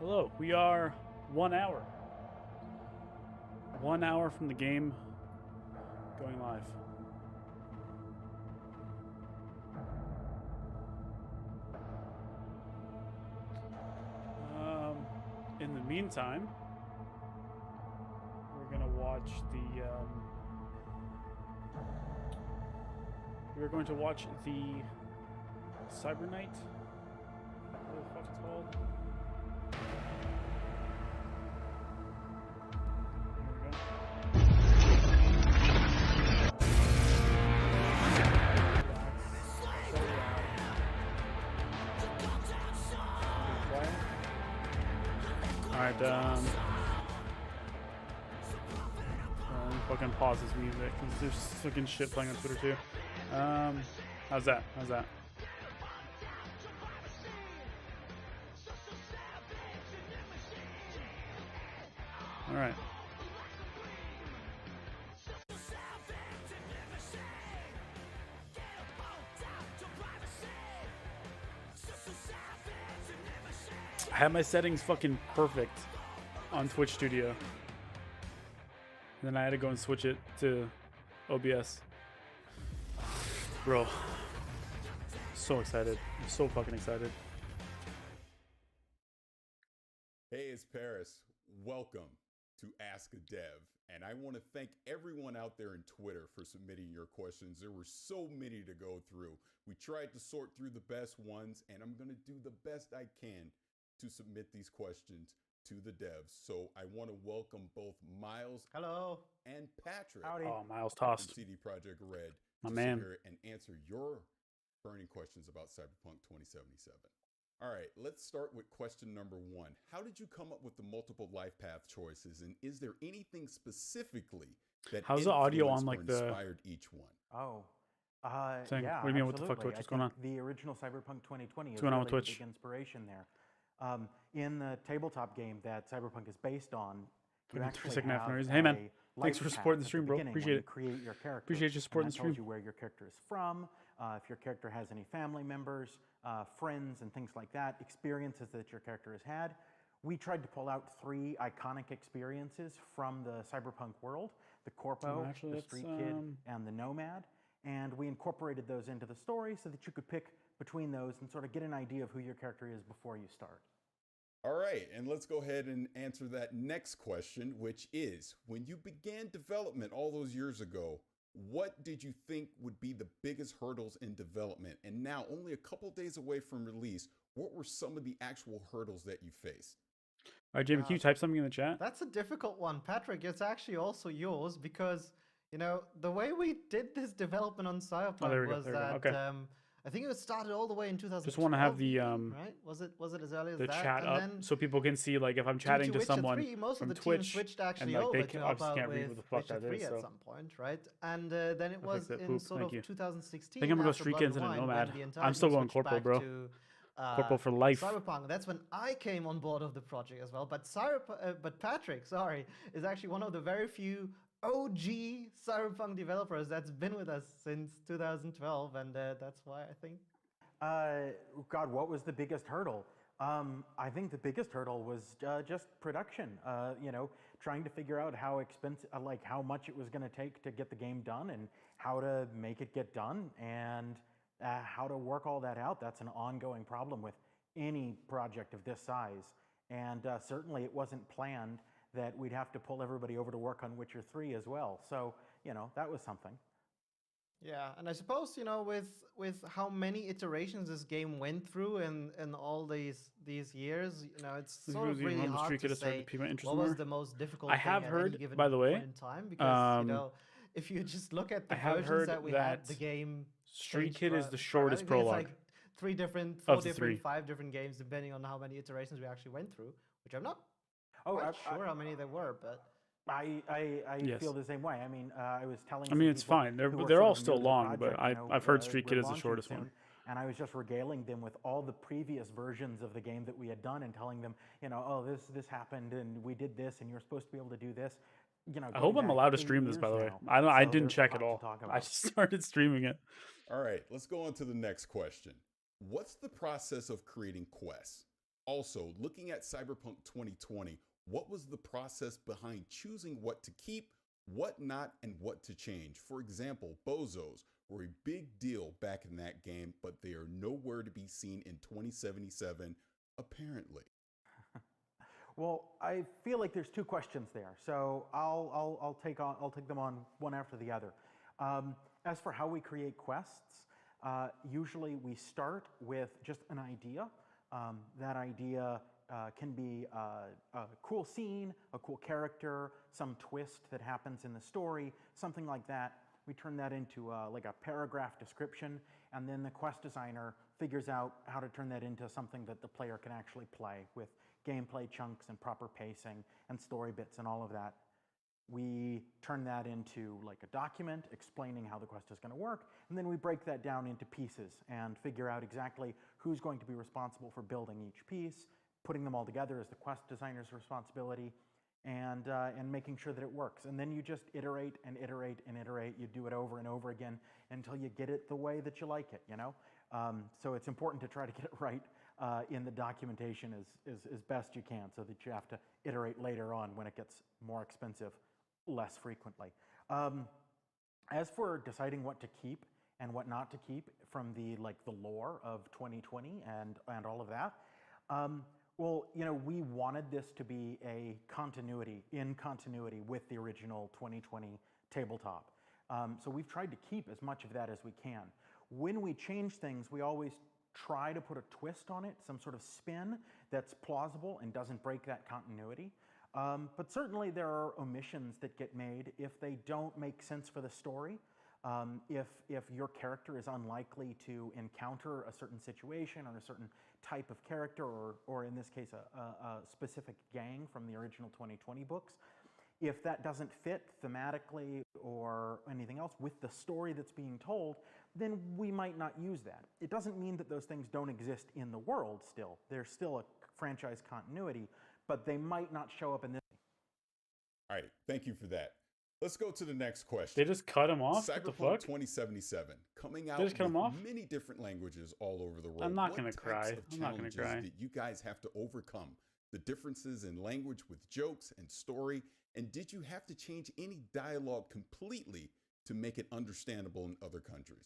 Hello, we are 1 hour. 1 hour from the game going live. In the meantime, we're gonna watch we're going to watch the Cyber Night. What the fuck it's called? Alright, fucking pause this music because there's fucking shit playing on Twitter too. How's that? How's that? Alright. I had my settings fucking perfect on Twitch Studio. And then I had to go and switch it to OBS. Bro. So excited. I'm so fucking excited. Hey, it's Paris. Welcome to Ask a Dev. And I want to thank everyone out there in Twitter for submitting your questions. There were so many to go through. We tried to sort through the best ones, and I'm going to do the best I can to submit these questions to the devs. So I want to welcome both Miles Hello. and Patrick. Howdy. Oh, Miles tossed. From CD Projekt Red My to man. sit here and answer your burning questions about Cyberpunk 2077. All right, let's start with question number one. How did you come up with the multiple life path choices, and is there anything specifically that How's the audio on, influenced like, or the inspired each one? Oh. Saying, Yeah, what do you mean, what the fuck, absolutely. Twitch? What's I going on? think the original Cyberpunk 2020 is going on really with the Twitch? big inspiration there. In the tabletop game that Cyberpunk is based on, you actually second half have noise. Hey, man. a Thanks life for supporting the path stream, at bro. beginning Appreciate when it. you create your character. Appreciate you supporting and the that tells stream. you where your character is from, if your character has any family members, friends, and things like that, experiences that your character has had. We tried to pull out 3 iconic experiences from the Cyberpunk world: the Corpo, actually, the that's, Street Kid, and the Nomad. And we incorporated those into the story so that you could pick between those and sort of get an idea of who your character is before you start. All right, and let's go ahead and answer that next question, which is, when you began development all those years ago, what did you think would be the biggest hurdles in development? And now, only a couple days away from release, what were some of the actual hurdles that you faced? All right, Jamie, can you type something in the chat? That's a difficult one, Patrick. It's actually also yours because, you know, the way we did this development on Cyberpunk there we go, was there we that go. Okay. I think it was started all the way in 2012. Just want to have the right? Was it as early as the that? chat And up then so people can see, like, if I'm due chatting to Witcher someone 3, most from of the Twitch, team switched and actually like over they to help obviously out can't read with what the fuck Witcher that 3 is. at So some point, right? And then it was it. in Poop, sort thank of you. 2016. I think I'm gonna go after Street Blood Kids and into Wine, Nomad. when the entire I'm still team going switched Corpo, back bro. to, Corpo for life. Cyberpunk. That's when I came on board of the project as well. But Patrick, sorry, is actually one of the very few OG Cyberpunk developers that's been with us since 2012, and that's why I think. God, what was the biggest hurdle? I think the biggest hurdle was just production. You know, trying to figure out how expensive, like how much it was going to take to get the game done, and how to make it get done, and how to work all that out. That's an ongoing problem with any project of this size. And certainly, it wasn't planned that we'd have to pull everybody over to work on Witcher 3 as well. So, you know, that was something. Yeah, and I suppose, you know, with how many iterations this game went through in all these years, you know, it's sort of really hard to say what was the most difficult thing at any given point in time, because, you know, if you just look at the versions that we had, the game Street Kid is the shortest prologue. It's like 4 different, 5 different games, depending on how many iterations we actually went through, which I'm not quite sure how many there were, but I feel the same way. I mean, I was telling. I mean, it's fine. They're all still long, but I've heard Street Kid is the shortest one. And I was just regaling them with all the previous versions of the game that we had done, and telling them, you know, oh, this happened, and we did this, and you're supposed to be able to do this. You know, I hope I'm allowed to stream this, by the way. I didn't check at all. I just started streaming it. All right, let's go on to the next question. What's the process of creating quests? Also, looking at Cyberpunk 2020, what was the process behind choosing what to keep, what not, and what to change? For example, bozos were a big deal back in that game, but they are nowhere to be seen in 2077, apparently. Well, I feel like there's two questions there, so I'll take them on one after the other. As for how we create quests, usually we start with just an idea. That idea can be a cool scene, a cool character, some twist that happens in the story, something like that. We turn that into like a paragraph description, and then the quest designer figures out how to turn that into something that the player can actually play with gameplay chunks and proper pacing and story bits and all of that. We turn that into like a document explaining how the quest is going to work, and then we break that down into pieces and figure out exactly who's going to be responsible for building each piece. Putting them all together is the quest designer's responsibility, and making sure that it works. And then you just iterate and iterate and iterate. You do it over and over again until you get it the way that you like it, you know? So it's important to try to get it right in the documentation as best you can, so that you have to iterate later on when it gets more expensive less frequently. As for deciding what to keep and what not to keep from the lore of 2020 and all of that, well, you know, we wanted this to be a continuity with the original 2020 tabletop. So we've tried to keep as much of that as we can. When we change things, we always try to put a twist on it, some sort of spin that's plausible and doesn't break that continuity. But certainly there are omissions that get made if they don't make sense for the story. If your character is unlikely to encounter a certain situation or a certain type of character, or in this case a specific gang from the original 2020 books, if that doesn't fit thematically or anything else with the story that's being told, then we might not use that. It doesn't mean that those things don't exist in the world still. There's still a franchise continuity, but they might not show up in this. All right, thank you for that. Let's go to the next question. They just cut him off? What the fuck? Cyberpunk 2077, coming out They just cut him off? with many different languages all over the world. I'm not What gonna types cry. of I'm not gonna challenges cry. did you guys have to overcome? The differences in language with jokes and story, and did you have to change any dialogue completely to make it understandable in other countries?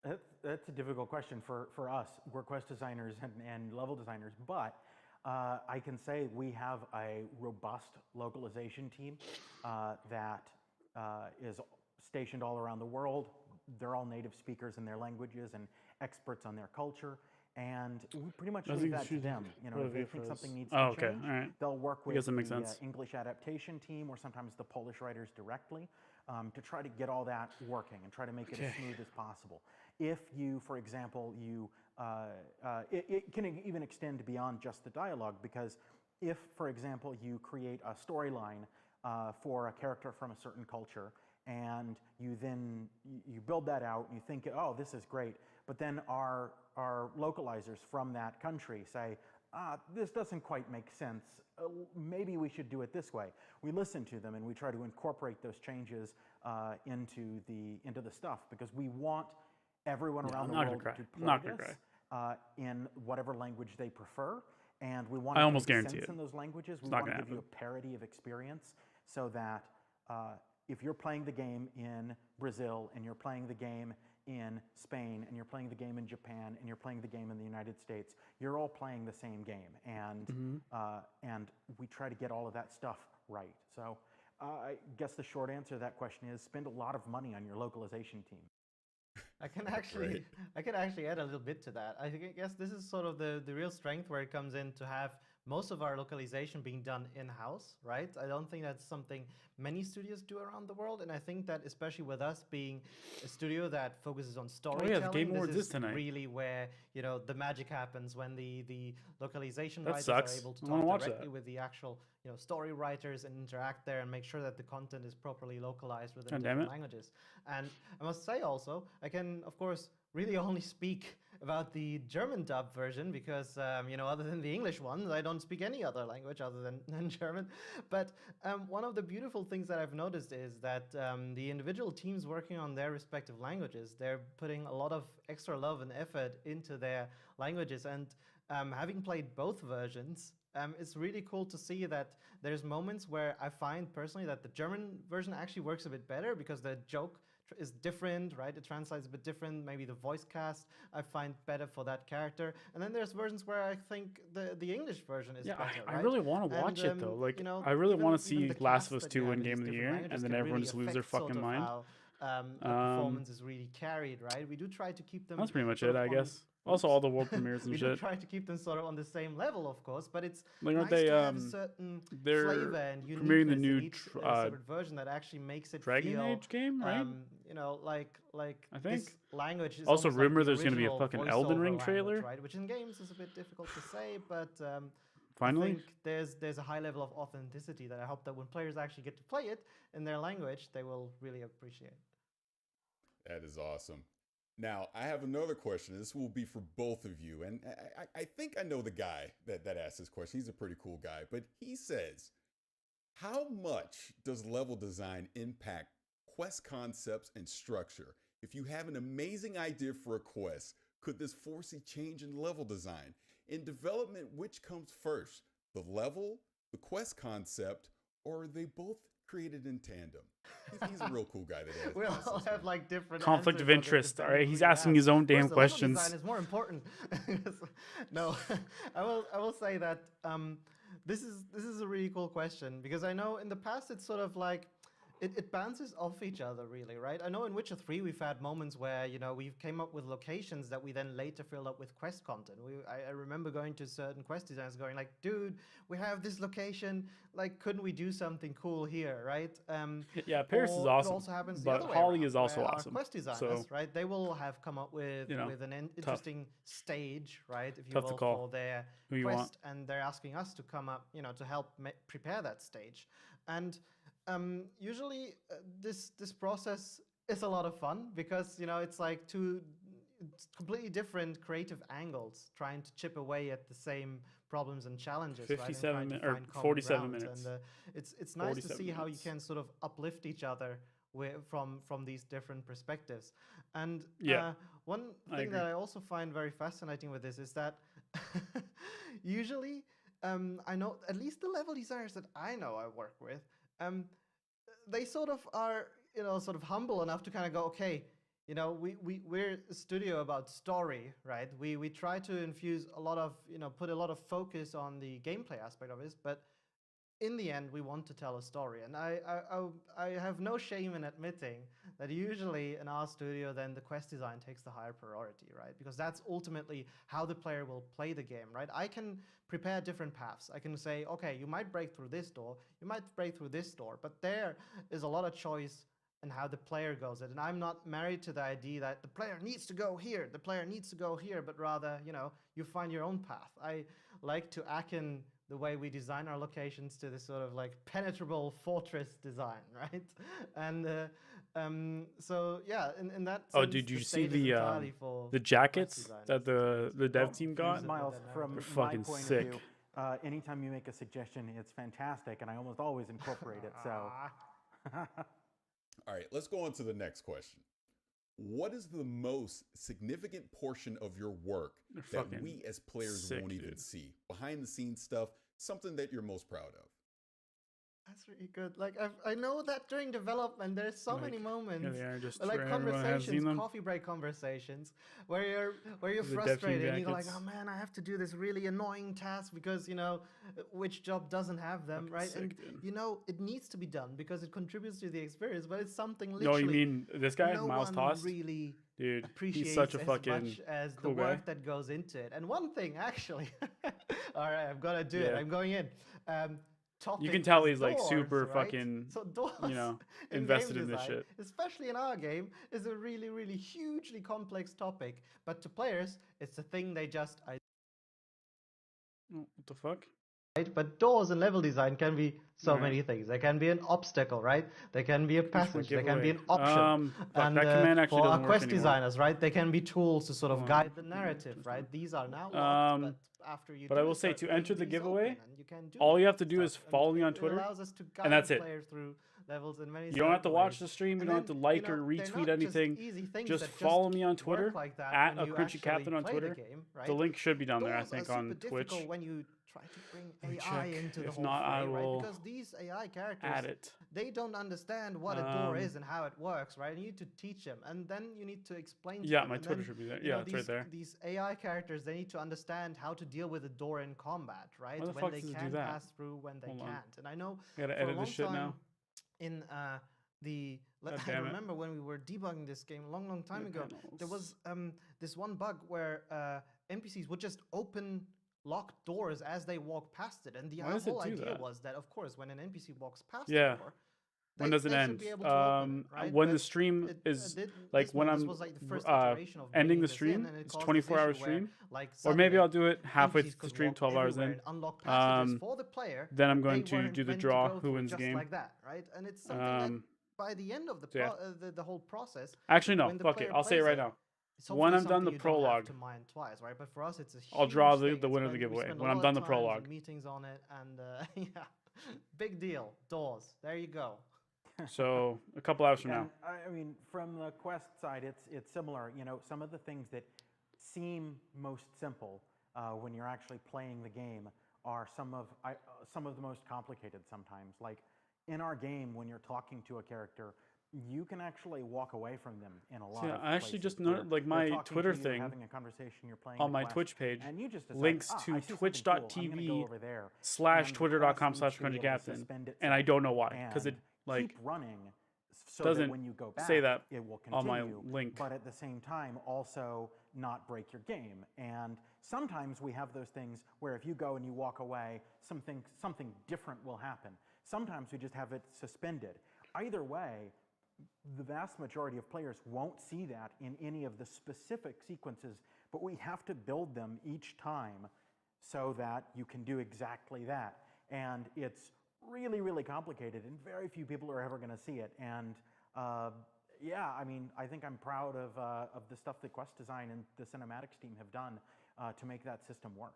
That's a difficult question for us. We're quest designers and level designers, but I can say we have a robust localization team that is stationed all around the world. They're all native speakers in their languages and experts on their culture. And we pretty much leave that to them. You know, if they think something needs to change, all right. they'll work with that makes the sense. English adaptation team or sometimes the Polish writers directly to try to get all that working and try to make it as smooth as possible. If you, for example, it can even extend beyond just the dialogue, because if, for example, you create a storyline for a character from a certain culture, and you build that out and you think, oh, this is great, but then our localizers from that country say, this doesn't quite make sense. Maybe we should do it this way. We listen to them and we try to incorporate those changes into the stuff, because we want everyone around the world to play this in whatever language they prefer, and we want to make sense in those languages. We want to give you a parity of experience, so that if you're playing the game in Brazil and you're playing the game in Spain and you're playing the game in Japan and you're playing the game in the United States, you're all playing the same game, and we try to get all of that stuff right. So I guess the short answer to that question is spend a lot of money on your localization team. I can actually add a little bit to that. I guess this is sort of the real strength where it comes in to have most of our localization being done in-house, right? I don't think that's something many studios do around the world, and I think that especially with us being a studio that focuses on storytelling, this is really where, you know, the magic happens, when the localization writers are able to talk directly with the actual, you know, story writers and interact there and make sure that the content is properly localized within different languages. And I must say also, I can, of course, really only speak about the German dub version, because, you know, other than the English ones, I don't speak any other language other than German. But one of the beautiful things that I've noticed is that the individual teams working on their respective languages, they're putting a lot of extra love and effort into their languages. And having played both versions, it's really cool to see that there's moments where I find personally that the German version actually works a bit better because the joke is different, right? It translates a bit different. Maybe the voice cast I find better for that character. And then there's versions where I think the English version is better. I really want to watch it though. Like, I really want to see Last of Us 2 win Game of the Year, and then everyone just lose their fucking mind. How, the performance is really carried, right? We do try to keep them. That's pretty much it, I guess. Also, all the world premieres and we shit. do try to keep them sort of on the same level, of course, but it's like, nice they, to have a certain flavor and uniqueness premiering the new in each separate version that actually makes it Dragon feel, Age game, right? You know, like I think. this language is also rumor like there's going to be a fucking Elden Ring language, trailer, right? Which in games is a bit difficult to say, but finally, I think there's a high level of authenticity that I hope that when players actually get to play it in their language, they will really appreciate. That is awesome. Now, I have another question. This will be for both of you. And I think I know the guy that asked this question. He's a pretty cool guy. But he says, how much does level design impact quest concepts and structure? If you have an amazing idea for a quest, could this force a change in level design? In development, which comes first? The level, the quest concept, or are they both created in tandem? He's a real cool guy. That we all have like different conflict of interest. All right, he's asking his own damn questions. Level design is more important. No, I will say that this is a really cool question because I know in the past it's sort of like it bounces off each other really, right? I know in Witcher 3 we've had moments where, you know, we came up with locations that we then later filled up with quest content. I remember going to certain quest designers going like, dude, we have this location, like, couldn't we do something cool here, right? Yeah, Paris is awesome, it also happens but the other way Holly around, is also where awesome. Our quest designers, so, right? They will have come up with, with an interesting stage, right? If you will, for their quest, and they're asking us to come up, you know, to help prepare that stage. And usually this process is a lot of fun because, you know, it's like two completely different creative angles trying to chip away at the same problems and challenges. 57 right? or 47 minutes. And it's nice to see how you can sort of uplift each other from these different perspectives. And one thing that I also find very fascinating with this is that usually I know at least the level designers that I know I work with, they sort of are, you know, sort of humble enough to kind of go, okay, you know, we're a studio about story, right? We try to infuse a lot of, you know, put a lot of focus on the gameplay aspect of it, but in the end, we want to tell a story. And I have no shame in admitting that usually in our studio, then the quest design takes the higher priority, right? Because that's ultimately how the player will play the game, right? I can prepare different paths. I can say, okay, you might break through this door, you might break through this door, but there is a lot of choice in how the player goes it. And I'm not married to the idea that the player needs to go here, the player needs to go here, but rather, you know, you find your own path. I like to akin the way we design our locations to this sort of like penetrable fortress design, right? And so yeah, in that sense, oh, did you see the jackets that the dev team got? Miles, from they're fucking my point sick. of view, anytime you make a suggestion, it's fantastic, and I almost always incorporate it. So, all right, let's go on to the next question. What is the most significant portion of your work that we as players won't even see? Behind the scenes stuff, something that you're most proud of. That's really good. Like I know that during development, there's so many moments, just like conversations, coffee break conversations, where you're frustrated and you're like, oh man, I have to do this really annoying task because, you know, which job doesn't have them, right? Sick, and dude. you know it needs to be done because it contributes to the experience, but it's something literally. No, you mean this guy, no Miles one Tost? Really dude, appreciates he's such a fucking as much as cool the work guy. that goes into it. And one thing actually, all right, I'm gonna do it. I'm going in. You can tell he's doors, like super right? fucking, so doors, you know, invested in this shit. Especially in our game, is a really, really hugely complex topic. But to players, it's a thing they just. What the fuck? Right? But doors and level design can be so many things. They can be an obstacle, right? They can be a passage. They can be an option. And that command actually for our doesn't quest work designers, right? They can be tools to sort of guide the narrative, right? These are now locked, but after you. But I will say to enter the giveaway, all you have to do is follow me on Twitter, It allows us to guide and that's the it. player through levels in many. You don't have to watch ways. the stream. You And don't have then, to like they're or retweet not anything. easy things Just that follow me on work Twitter like that at when a you Crunchy actually Captain on play Twitter. the game, right? The link should be down there, I Doors think, are on super Twitch. difficult when you try to bring Let me AI check. into the If whole not, I fray, right? will Because these AI characters, add it. they don't understand what a door is and how it works, right? You need to teach them, and then you need to explain to Yeah, them. my And Twitter then, should be there. you Yeah, know, it's right there. these AI characters, they need to understand how to deal with a door in combat, right? Why the When fuck they does it do can that? pass through, when they Hold on. can't. And I know I gotta for a edit long this shit time now. in God I damn it. remember when we were debugging this game a long time ago, there was this one bug where NPCs would just open locked doors as they walk past it, and the Why does it whole do idea that? was that, of course, when an NPC walks past Yeah. a door, When does it they should end? be able to open it, right? When the But stream it is didn't- like this when one, this I'm was like the first iteration of ending bringing the this in, stream. and it It's caused this 24-hour issue where, stream, like, or maybe suddenly I'll do it halfway NPCs through the could stream, walk 12 hours everywhere in. and unlock passages for the player. Then I'm that going they to weren't do the meant to draw, go who through wins the just game. like that, right? And it's something that by the end of yeah. the whole process, Actually, no, when the fuck it. player I'll say it plays right now. it's When hopefully I'm done the something you don't have prologue, to mine twice, right? But for us, it's a huge I'll draw the thing. winner of the We giveaway spend a when I'm lot done of the times prologue. and meetings on it, and yeah, big deal. Doors. There you go. So a couple hours from now. And I mean, from the Quest side, it's similar. You know, some of the things that seem most simple when you're actually playing the game are some of the most complicated sometimes. Like in our game, when you're talking to a character, you can actually walk away from them in a lot of I actually places just where noticed, like, they're my talking Twitter to you, thing having a conversation, you're playing on the my quest, Twitch page and you just decide, links I to see something cool, I'm gonna go twitch.tv over there. / And the twitter.com/CrunchCaptain, quest needs to be able to suspend and I itself don't know why, because it and like keep running so doesn't that when you go back, say that it will on my continue, link. but at the same time also not break your game. And sometimes we have those things where if you go and you walk away, something different will happen. Sometimes we just have it suspended. Either way, the vast majority of players won't see that in any of the specific sequences, but we have to build them each time so that you can do exactly that. And it's really, really complicated, and very few people are ever going to see it. And yeah, I mean, I think I'm proud of the stuff that Quest Design and the cinematics team have done to make that system work.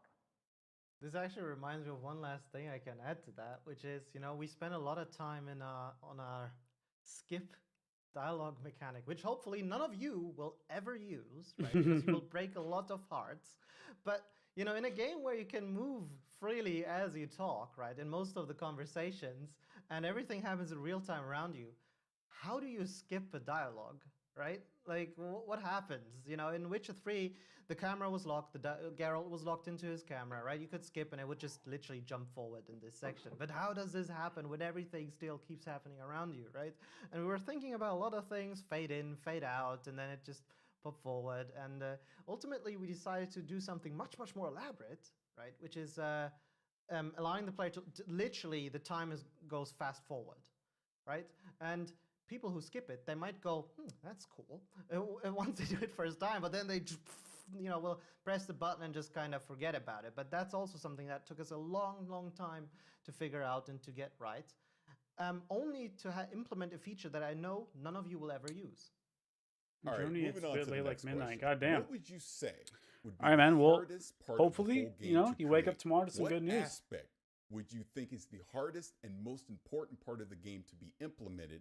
This actually reminds me of one last thing I can add to that, which is, you know, we spend a lot of time on our skip dialogue mechanic, which hopefully none of you will ever use, right? Because you will break a lot of hearts. But, you know, in a game where you can move freely as you talk, right, in most of the conversations, and everything happens in real time around you, how do you skip a dialogue, right? Like, what happens? You know, in Witcher 3, the camera was locked, Geralt was locked into his camera, right? You could skip and it would just literally jump forward in this section. But how does this happen when everything still keeps happening around you, right? And we were thinking about a lot of things, fade in, fade out, and then it just pop forward. And ultimately, we decided to do something much, much more elaborate, right? Which is allowing the player to literally, the time goes fast forward, right? And people who skip it, they might go, that's cool, once they do it first time, but then they you know, will press the button and just kind of forget about it. But that's also something that took us a long, long time to figure out and to get right, only to implement a feature that I know none of you will ever use. All right, Journey, it's moving a on bit to the late, next like midnight. question. Goddamn. What would you say would be All right, man. the Well, hardest part hopefully, of the whole game you know, to you wake create? up tomorrow to some What good news. aspect would you think is the hardest and most important part of the game to be implemented?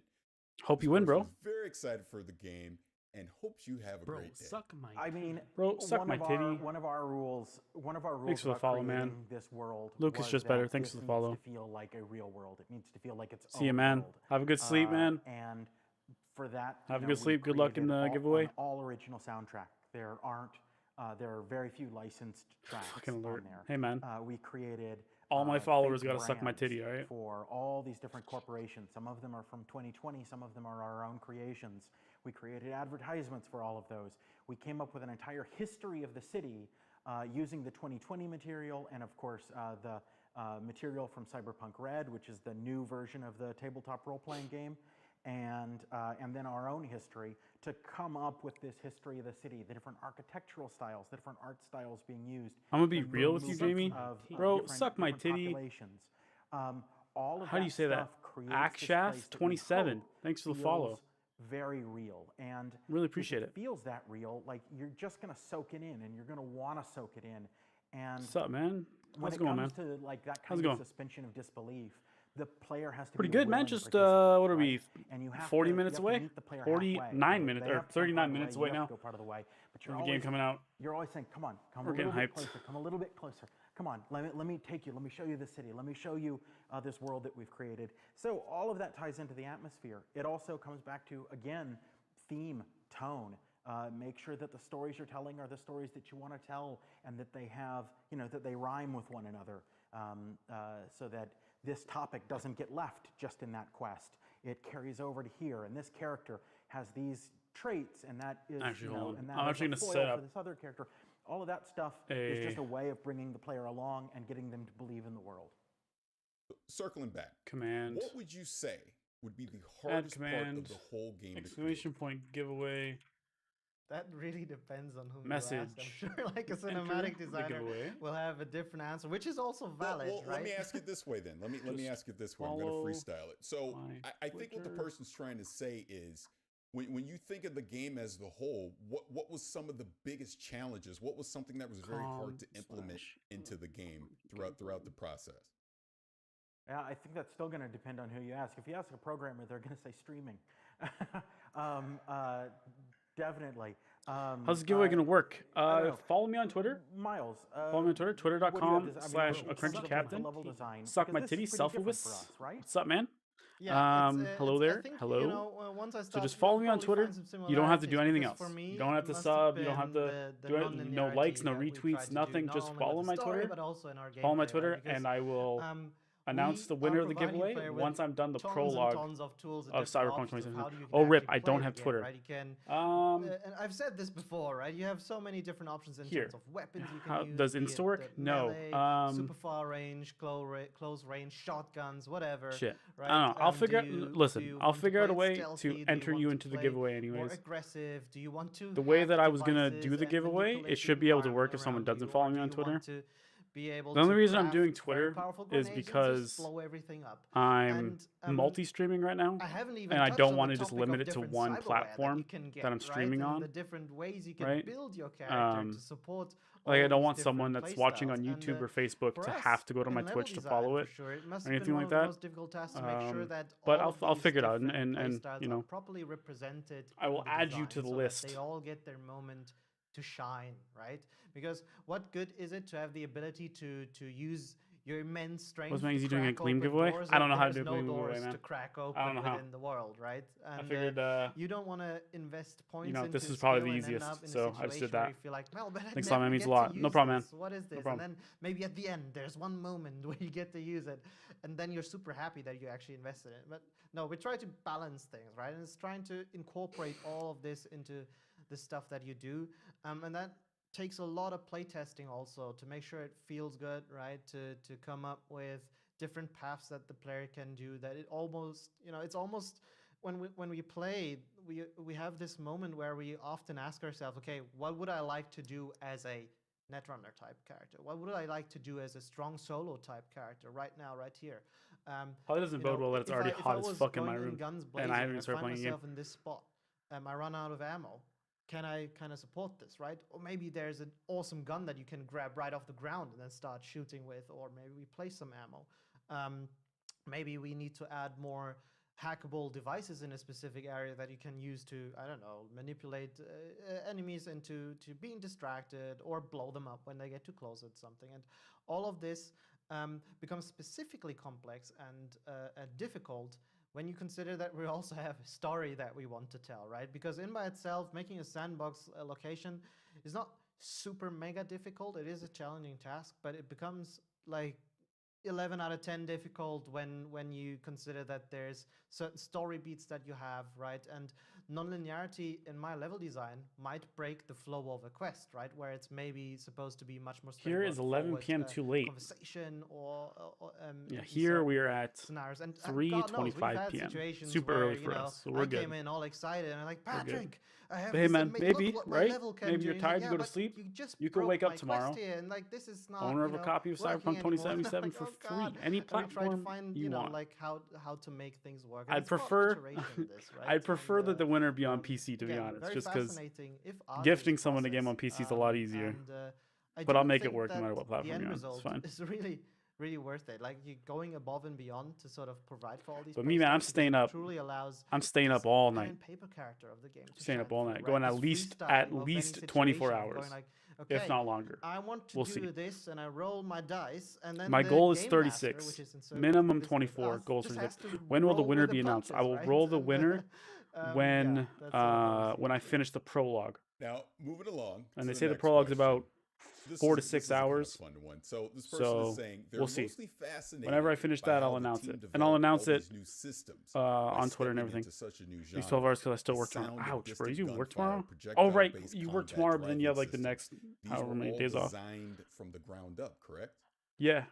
Hope you win, bro. Very excited for the game and hopes you have a Bro, great day. suck my. I mean, Bro, suck my titty. One of our rules Thanks for the about follow, man. creating this world. Lucas was just that better. Thanks this for the needs follow. to feel like a real world. It needs to feel like its See you, own man. world. Have a good sleep, man. And for that, Have a you good know, sleep. we Good luck in created the giveaway. an all original soundtrack. There are very few licensed tracks Fucking alert. on there. Hey, man. We created All my followers fake gotta suck my brands titty, all right? for all these different corporations. Some of them are from 2020, some of them are our own creations. We created advertisements for all of those. We came up with an entire history of the city using the 2020 material and, of course, the material from Cyberpunk Red, which is the new version of the tabletop role-playing game, and then our own history to come up with this history of the city, the different architectural styles, the different art styles being used. I'm gonna be the real with you, movement Jamie. Bro, different- suck my different titty. populations. All of How do you say that? stuff creates this place Akshaft that we 27. hope Thanks for the feels follow. Very real, and Really if appreciate it. feels that real, like you're just gonna soak it in, and you're gonna want to soak it in. And What's up, man? when How's it it going, man? comes to like that How's kind it of going? suspension of disbelief, the player has to Pretty be good, man. willing to Just participate, what are right? we? And you have 40 to, minutes you have to away. meet the player halfway. 49 minutes They or have to come 39 part of the minutes way, away you have now. to go part of the way. But The game coming out. You're always saying, "Come on, come We're a little getting bit hyped. closer. Come a little bit closer. Come on, let me take you. Let me show you the city. Let me show you this world that we've created." So all of that ties into the atmosphere. It also comes back to, again, theme, tone. Make sure that the stories you're telling are the stories that you want to tell, and that they have, that they rhyme with one another, so that this topic doesn't get left just in that quest. It carries over to here, and this character has these traits, and that is, Actually, hold on. and that I'm is actually a gonna foil set up for this other character. All of that stuff is just a way of bringing the player along and getting them to believe in the world. Circling back, Command. what would you say would be the Add hardest part command. of the whole game? Exclamation point giveaway. That really depends on who Message. you ask. I'm sure like a Enter cinematic the designer giveaway. will have a different answer, which is also valid, well, right? let me ask it this way then. Let me ask it this way. I'm going to follow freestyle it. So my I think what the Twitter. person's trying to say is, when you think of the game as the whole, what was some of the biggest challenges? What was something that was very hard to implement into the game throughout the process? Yeah, I think that's still going to depend on who you ask. If you ask a programmer, they're going to say streaming. Definitely. How's the giveaway gonna work? Follow me on Twitter. Miles. Follow me on Twitter. Twitter.com/acrunchycaptain. Design. Suck my because this titties. is pretty different Selfless. for us, right? What's up, man? Yeah, Hello I there. think, Hello. once I So start, just follow you'll me on probably Twitter. find some You don't have to do anything similarities, else. because for me, You don't have it to must sub. have You don't have been to the do it. No non-linearity likes, no that we retweets, tried to do, nothing. not Just only follow with my the story, Twitter. but also in our Follow my gameplay, Twitter, right? and I will um, announce the we winner are of the providing giveaway player with once I'm done the tons prologue and tons of tools and of different Cyberpunk options of 2077. how you can Oh, rip! actually I don't play have the game, Twitter. right? You can, and I've said this before, right? You have so many different options in Here. terms of weapons you can How use. does be it Insta work? the No. melee, super far range, close range, shotguns, whatever. Shit. Right? I don't know. I'll Do figure out. you- do Listen, you I'll want to figure out a play it way stealthy? to Do you enter want you to into the play giveaway, more anyways. aggressive? Do you want to The way hack that I was gonna do devices the and giveaway, it manipulate should the be able to work environment if someone around doesn't you, follow or me do on you Twitter. want to be able The only to reason I'm craft doing very Twitter powerful is grenades and just because blow everything up? I'm And, multi-streaming right now, I haven't even and I touched don't on want the to just topic limit of it to different one cyberware that platform you can get, that I'm right? streaming and on. the different ways you can right? build your character to support all Like I don't these want different someone that's watching on playstyles. YouTube And, or Facebook for to us, have to go to in my level Twitch to design, follow for it. sure, it must or have anything been one like of the that. most difficult tasks to make sure that But all of I'll these figure it out, different and playstyles you are know, properly represented. I will in the add you design to the so list. that they all get their moment to shine, right? Because what good is it to have the ability to use your immense strength? Was to Maggie doing a crack Gleam open giveaway? doors I don't if know how to there's do a no Gleam giveaway, doors man. to crack I open don't know how. within the world, right? And I figured, you don't want to invest points know, into this is probably the skill and end easiest, up in a so I just did situation where that. you feel like, well, but I Thanks a lot, never man. Means get a lot. to No use problem, this. man. What is this? And problem. then maybe at the end, there's one moment where you get to use it, and then you're super happy that you actually invested in it. But no, we try to balance things, right? And it's trying to incorporate all of this into the stuff that you do, and that takes a lot of playtesting also to make sure it feels good, right? To come up with different paths that the player can do. That it almost, it's almost when we play, we have this moment where we often ask ourselves, okay, what would I like to do as a Netrunner type character? What would I like to do as a strong solo type character right now, right here? Probably doesn't bode well that it's already hot as fuck in my room, guns and I haven't even started find playing a game. myself in this spot. I run out of ammo. Can I kind of support this, right? Or maybe there's an awesome gun that you can grab right off the ground and then start shooting with, or maybe we place some ammo. Maybe we need to add more hackable devices in a specific area that you can use to, I don't know, manipulate enemies into being distracted or blow them up when they get too close at something. And all of this becomes specifically complex and difficult when you consider that we also have a story that we want to tell, right? Because in by itself, making a sandbox location is not super mega difficult. It is a challenging task, but it becomes like 11 out of 10 difficult when you consider that there's certain story beats that you have, right? And non-linearity in my level design might break the flow of a quest, right? Where it's maybe supposed to be much more Here is 11 p.m. too late. Conversation or yeah, here we are at scenarios. And 3:25 p.m. Super early for us, so we're I good. came in all excited and I'm like, Patrick, I have hey this man, maybe, look what my right? level can Maybe do. you're And tired, like, you go to but sleep. You could broke wake up my tomorrow. quest here, and like this is not, Owner of a copy of working Cyberpunk anymore. 2077 Like, for oh, free. God. Any And we try to platform find, you want. like how to make things work. And I'd it's a lot of prefer, iteration, this, right? I'd prefer And, that the winner be on PC, to be again, honest, very just because fascinating, if gifting arduous someone a game on process. PC is a lot easier. I But I'll do make it think work no that matter what platform the end you're on. It's result fine. is really really worth it. Like you're going above and beyond to sort of provide for all these. But me, man, I'm playstyles. staying up. Truly allows. I'm staying up all night. Paper character of the game. Staying up all through, night, right? going This at freestyling of least any 24 situation, hours, going like, okay, if not longer. I want to We'll do see. this, and I roll my dice, and then My the goal is game 36. master, which is in circle Minimum with 24. us, Goals just 36. has to When will the roll winner with be the announced? I punches, will right? roll the And, winner when yeah, that's what when I finish the prologue. Now, moving along. And to they say the next prologue's question. about This 4 to is- 6 this is a kind of hours. fun one. So this person So, is saying they're we'll see. mostly fascinated. Whenever I finish by that, how I'll the announce team it. And I'll developed announce all it these new systems on by Twitter and stepping everything. into such a new These genre. 12 hours because I still The work tomorrow. sound of Ouch, bro. distant You work gunfire, tomorrow? Oh, right. projectile-based You work combat tomorrow, but then you have driving like the next systems. These however were many all days off. designed from the ground up, correct? Yeah.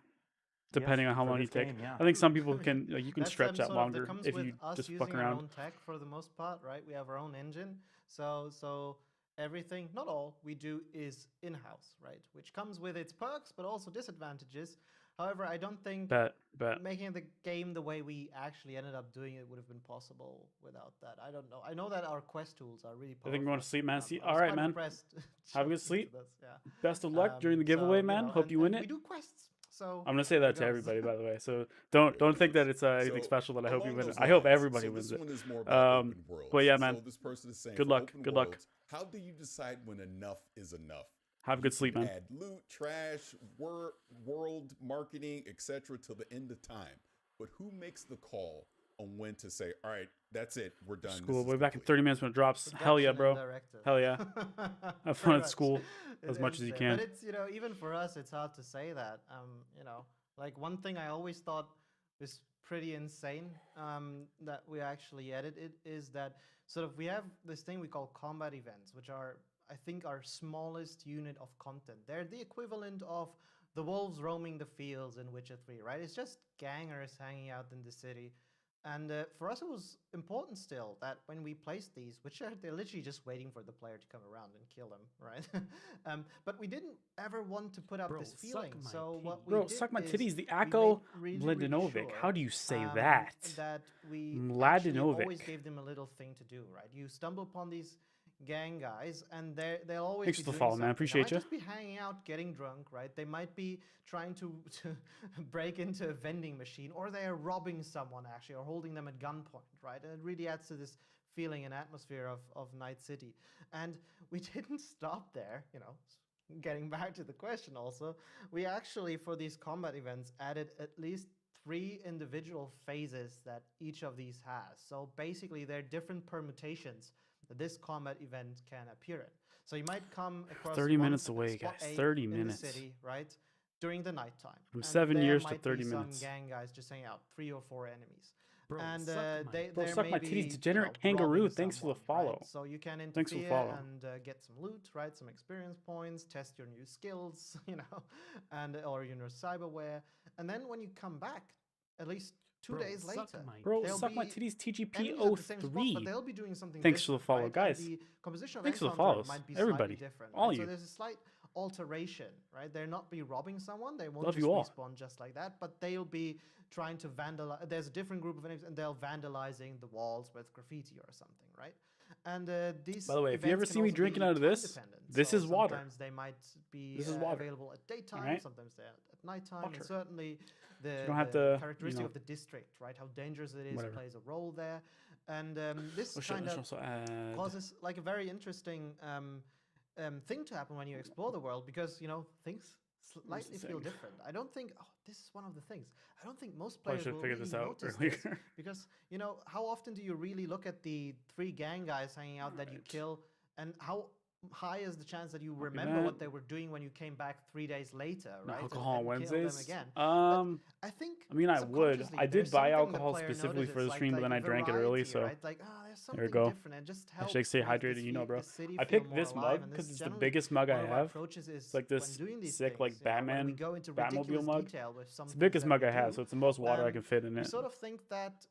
Depending on how for long you this take. game, yeah. I think some people can, like, you can That's, stretch that sort of- longer comes if with you us just using fuck our around. own tech for the most part, right? We have our own engine, so everything, not all, we do is in-house, right? Which comes with its perks, but also disadvantages. However, I don't think Bet. making the game the way we actually ended up doing it would have been possible without that. I don't know. I know that our quest tools are really powerful. I think you want to sleep, man. See, I was all right, quite man. impressed Have a good jumping sleep. into this, yeah. Best of luck during the So, giveaway, you man. know, Hope you win and it. we do quests, so I'm gonna say there that to goes. everybody, by the way. So don't think that it's anything So, special that I hope you along win it. those I hope lines, everybody so wins this it. one is more about open worlds. But yeah, man. So this person is saying, Good for luck, open good luck. worlds, how do you decide when enough is enough? Have a good sleep, man. Add loot, trash, world marketing, etc. till the end of time. But who makes the call on when to say, all right, that's it, we're done. School. This We'll is be back in complete." 30 minutes when it drops. Hell yeah, Production bro. and directive. Hell yeah. Have fun Pretty at much. school as It much is as you there. can. But it's, even for us, it's hard to say that. Like one thing I always thought was pretty insane that we actually edited is that sort of we have this thing we call combat events, which are, I think, our smallest unit of content. They're the equivalent of the wolves roaming the fields in Witcher 3, right? It's just gangers hanging out in the city. And for us, it was important still that when we placed these, they're literally just waiting for the player to come around and kill them, right? But we didn't ever want to put up this feeling. So what we Bro, did suck my is titties. The we Akko made really, Mladenovic. sure, How do you say that that? we actually Mladenovic. always gave them a little thing to do, right? You stumble upon these gang guys, and they'll always Thanks be for the doing follow, man. something. Appreciate They ya. might just be hanging out, getting drunk, right? They might be trying to break into a vending machine, or they are robbing someone actually, or holding them at gunpoint, right? And it really adds to this feeling and atmosphere of Night City. And we didn't stop there, Getting back to the question also, we actually, for these combat events, added at least 3 individual phases that each of these has. So basically, they're different permutations that this combat event can appear in. So you might come across 30 one minutes spot away, A guys. 30 in minutes. the city, right? During the nighttime. From And 7 there years to might 30 be minutes. Some gang guys just hanging out, 3 or 4 enemies. Bro, And suck my- they Bro, there suck may my be, titties, degenerate robbing kangaroo. Thanks for the someone, follow. right? So you can Thanks for the interfere follow. and get some loot, right? Some experience points, test your new skills, and or cyberware. And then when you come back, at least 2 days later, Bro, there'll suck my be titties. enemies at the same spot, but TGP03. they'll be doing something Thanks for the different, follow, right? And guys. the composition of Thanks for the encounter follows. might be Everybody. slightly different, All right? So you. there's a slight alteration, right? They'll not be robbing someone. They won't Love just you all. respawn just like that, but they'll be trying to vandalize. There's a different group of enemies, and they'll vandalizing the walls with graffiti or something, right? And these. By the way, if you ever events see can me also drinking be out of this, time-dependent. this So is water. Sometimes they might be This is water. available at daytime. Alright? Sometimes they're at nighttime. Water. And certainly the, you don't have the to, characteristic of the district, right? How dangerous it is Whatever. plays a role there. And this Oh shit, kind let's of also add. causes like a very interesting thing to happen when you explore the world, because things slightly feel thing? different. I don't think this is one of the things. I don't think most Probably players should will have figured really this out notice earlier. this, because how often do you really look at the 3 gang guys hanging out that you Alright. kill, and how high is the chance that you Copy remember that. what they were doing when you came back 3 days later, No right? alcohol on and kill them Wednesdays. again. I I think. mean, I would. subconsciously, I did there's buy something the alcohol player specifically for notices, the stream, but then I drank it early, variety, so right? Like, there's there we something go. different, and just helps Hashtag stay make hydrated, this you know, bro. the city I feel picked more this alive, mug and because this it's the generally biggest mug one I of our have. approaches is It's like when this doing these sick, like, things, when Batman we go into Batmobile ridiculous mug. detail with some It's the biggest things that mug I we have, do, so it's the most water I and can fit in we it. sort of think that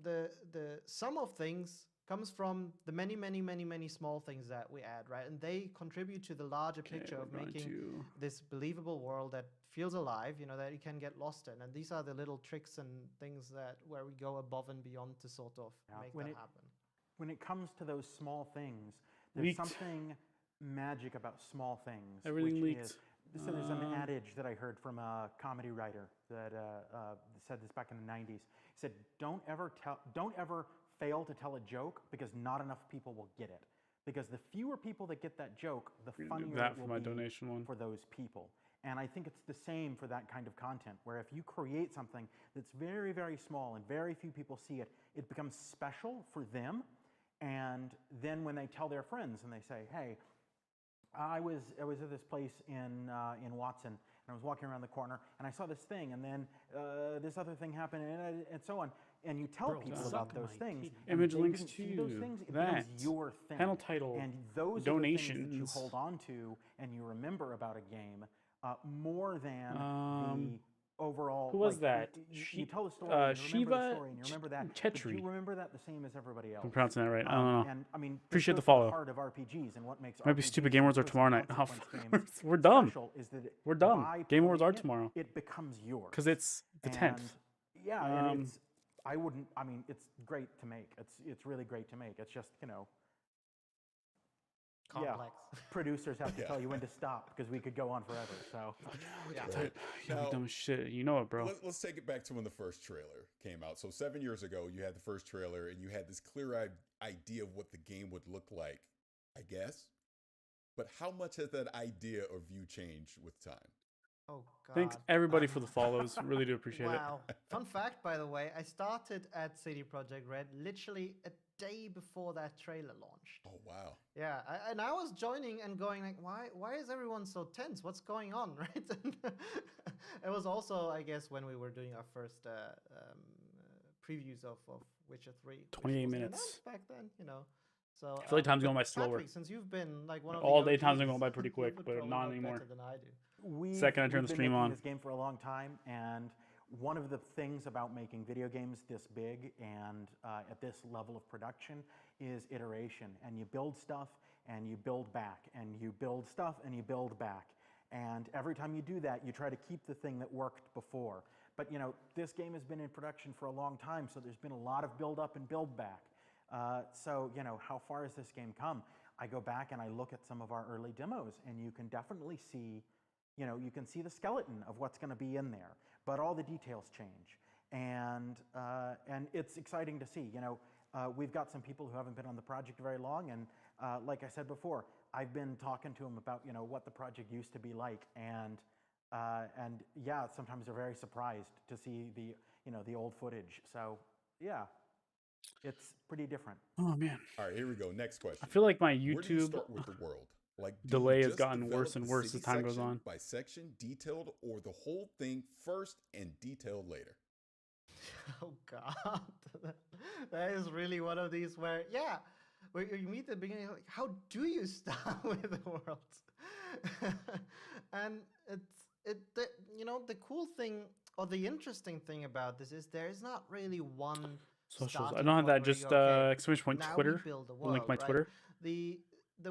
the sum of things comes from the many small things that we add, right? And they contribute to the larger picture of we're going making to- this believable world that feels alive, that you can get lost in. And these are the little tricks and things where we go above and beyond to sort of make When that it- happen. When it comes to those small things, there's Leaked. something magic about small things. Everything which leaked. is So there's an adage that I heard from a comedy writer that said this back in the '90s. He said, "Don't ever fail to tell a joke because not enough people will get it. Because the fewer people that get that joke, the funnier it will be for those people." And I think it's the same for that kind of content, where if you create something that's very, very small and very few people see it, it becomes special for them. And then when they tell their friends and they say, "Hey, I was at this place in Watson, and I was walking around the corner, and I saw this thing, and then this other thing happened, and so on." And you tell people about those things. Image links to those things. It that. becomes your thing. Panel title. And those donations. are the things that you hold on to and you remember about a game more than the overall. Who was that? You tell the story. You Shiva remember the story, and you remember that. Chetri. But you remember that the same as everybody else. I'm pronouncing that right. I don't know. And I mean, appreciate the the follow. heart of RPGs and what makes Might be RPGs stupid Game Awards are first tomorrow night. consequence games We're dumb. special is that We're dumb. by Game Awards are playing it, tomorrow. It becomes yours. Because it's the 10th. Yeah, and it's. I mean, it's great to make. It's really great to make. It's just, complex. Yeah, producers have to tell you when to stop because we could go on forever. So, Right. Now, dumb as shit. You know it, bro. Let's take it back to when the first trailer came out. So 7 years ago, you had the first trailer, and you had this clear idea of what the game would look like, I guess. But how much has that idea or view changed with time? Oh, God. Thanks everybody for the follows. Really do appreciate it. Wow. Fun fact, by the way, I started at CD Projekt Red literally a day before that trailer launched. Oh, wow. Yeah, and I was joining and going like, why is everyone so tense? What's going on, right? It was also, I guess, when we were doing our first previews of Witcher 3. 28 minutes. Back then, So I feel like time's going by slower. Patrick, since you've been like one of All the day time's OGs, going by pretty quick, you would but probably not know anymore. better than I do. Second I turn the we've stream been making on. this game for a long time, and one of the things about making video games this big and at this level of production is iteration. And you build stuff, and you build back, and you build stuff, and you build back. And every time you do that, you try to keep the thing that worked before. But this game has been in production for a long time, so there's been a lot of build up and build back. So how far has this game come? I go back and I look at some of our early demos, and you can definitely see, you can see the skeleton of what's going to be in there, but all the details change, and it's exciting to see. We've got some people who haven't been on the project very long, and like I said before, I've been talking to them about what the project used to be like, and yeah, sometimes they're very surprised to see the old footage. So yeah. It's pretty different. Oh man! All right, here we go. Next question. I feel like my Where do you YouTube start with the world? Like, delay has gotten worse and worse as time goes on. By section, detailed, or the whole thing first and detailed later? Oh God, that is really one of these where you meet at the beginning, like, how do you start with the world? And the cool thing or the interesting thing about this is there is not really one. Socials. I don't have that. Just exclamation point Twitter. Link my Twitter. The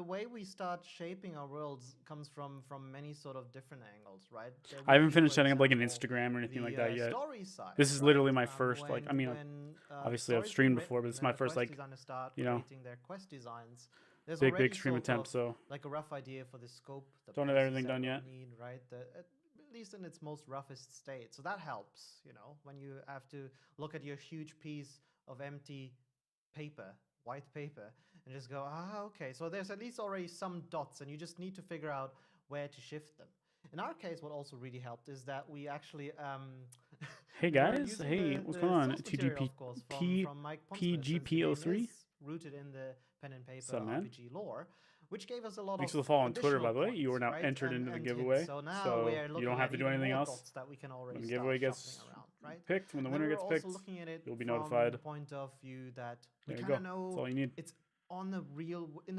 way we start shaping our worlds comes from many sort of different angles, right? I haven't finished setting up like an Instagram or anything like that yet. Side, this is literally my first. Obviously I've streamed before, but it's my first creating their quest designs. There's big stream attempt. So like a rough idea for the scope. Don't have everything done yet. Need, right? At least in its most roughest state. So that helps, when you have to look at your huge piece of empty paper, white paper, and just go, okay. So there's at least already some dots, and you just need to figure out where to shift them. In our case, what also really helped is that we actually hey guys, what's going on? PGP03 rooted in the pen and paper RPG lore, which gave us a lot Thanks of for the follow on Twitter, by the way. Points, You are now right? entered into the and giveaway, so now so you don't have to do anything else. That we can already When the giveaway gets picked, when the winner gets picked, you'll be notified. The point of view that we there you kind go. of know That's all you need. it's in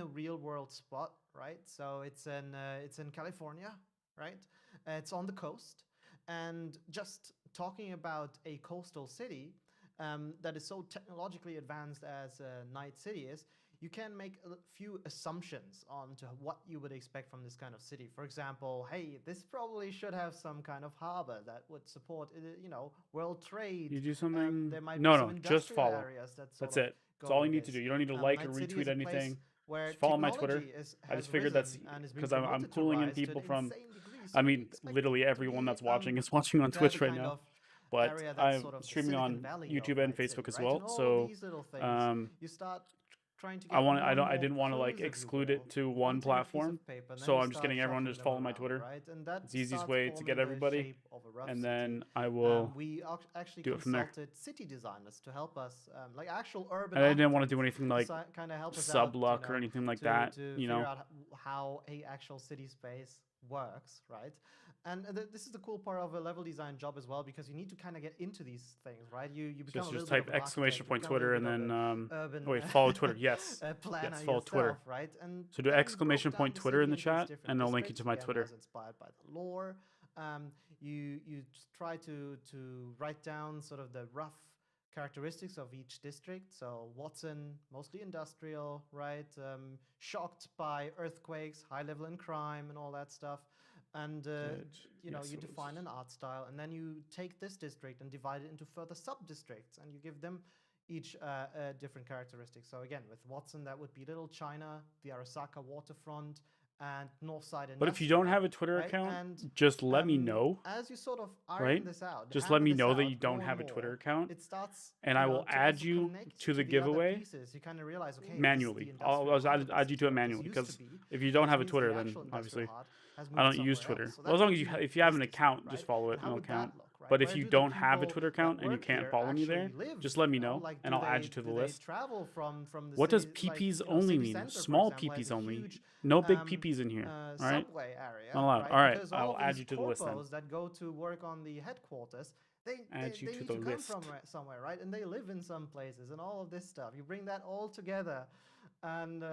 a real world spot, right? So it's in California, right? It's on the coast, and just talking about a coastal city that is so technologically advanced as Night City is, you can make a few assumptions onto what you would expect from this kind of city. For example, hey, this probably should have some kind of harbor that would support, world trade. You do something? There might No, be some just follow. areas That's it. That's all you need to do. You don't need to like or retweet anything. Just follow my Twitter. I just figured that's because I'm pulling in people from I mean, literally everyone that's watching is watching on Twitch right now. But I'm streaming on YouTube and Facebook as well. So you start trying to I get didn't want to like exclude it to one platform. So I'm just getting everyone to just follow my Twitter. Right? And that it's the easiest way to get everybody. And then I will actually do it from there. consulted city designers to help us, like actual urban. And I didn't want to do anything like kind of help us Subluck or anything like that. To figure out how a actual city space works, right? And this is the cool part of a level design job as well, because you need to kind of get into these things, right? You become just type exclamation point Twitter and then wait, follow Twitter. Yes, yes, follow Twitter. Right? And so do exclamation point Twitter in the chat, and I'll link you to my Twitter. Inspired by the lore. You try to write down sort of the rough characteristics of each district. So Watson, mostly industrial, right? Shocked by earthquakes, high level in crime, and all that stuff. And you define an art style, and then you take this district and divide it into further sub-districts, and you give them each different characteristics. So again, with Watson, that would be Little China, the Arasaka waterfront, and Northside. But if you don't have a Twitter account, just let me know. As you sort of iron this out, just let me know that you don't have a Twitter account, and I will add you to the giveaway you kind of realize, okay, manually. I'll add you to it manually, because if you don't have a Twitter, then obviously I don't use Twitter. Well, as long as if you have an account, just follow it and it'll count. But if you don't have a Twitter account and you can't follow me there, just let me know and I'll add you to the list. What does PPs only mean? Small PPs only. No big PPs in here. All right? Not allowed. All right, I will add you to the list then. That go to work on the headquarters, they need to come from somewhere, right? And they live in some places and all of this stuff. You bring that all together, and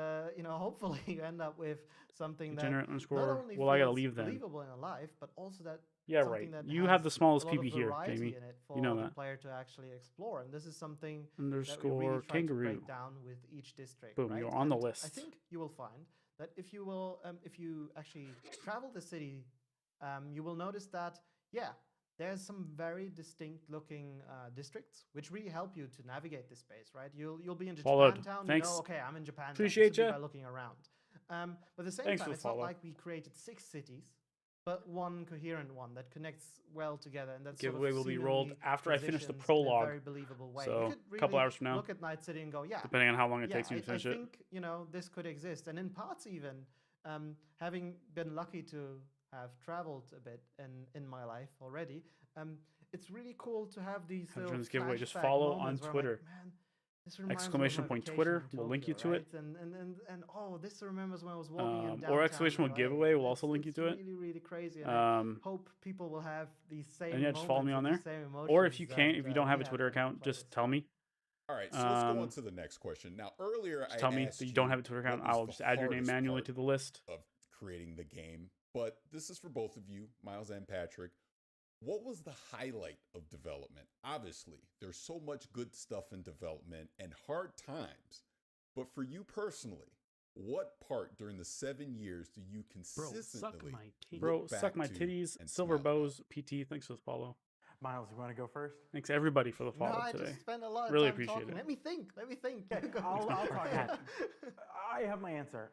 hopefully you end up with something that not only I gotta leave then. Believable in a life, but also that You have the smallest PB here, Jamie. You know that. The player to actually explore, and this is something underscore that we really try kangaroo. to break down with each district. Boom, right? you're on the list. I think you will find that if you actually travel the city, you will notice that there's some very distinct looking districts which really help you to navigate this space, right? You'll be in Japantown. Thanks. Okay, I'm in Japan. Appreciate you by looking around. But at the same time, it's not like we created 6 cities, but one coherent one that connects well together. And that's giveaway will be rolled after I finish the prologue. In a very believable way. So a couple hours from now. Look at Night City and go, depending on how long it takes me to finish it. I think this could exist, and in parts even, having been lucky to have traveled a bit in my life already, it's really cool to have these little this giveaway. Just follow on Twitter. Exclamation point Twitter. We'll link you to it. And this remembers when I was walking in downtown. Or exclamation point giveaway. We'll also link you to it. Really, really crazy. And I hope people will have these same. And just follow me on there. Or if you can't, if you don't have a Twitter account, just tell me. All right, so let's go on to the next question. Now, earlier I tell me that you don't have a Twitter account. I'll just add your name manually to the list of creating the game. But this is for both of you, Miles and Patrick. What was the highlight of development? Obviously, there's so much good stuff in development and hard times. But for you personally, what part during the 7 years do you consistently suck my titties, Silver Bows, PT, thanks for the follow. Miles, you want to go first? Thanks everybody for the follow today. I just spent a lot of really time appreciate talking. it. Let me think. Okay, I'll talk. I have my answer.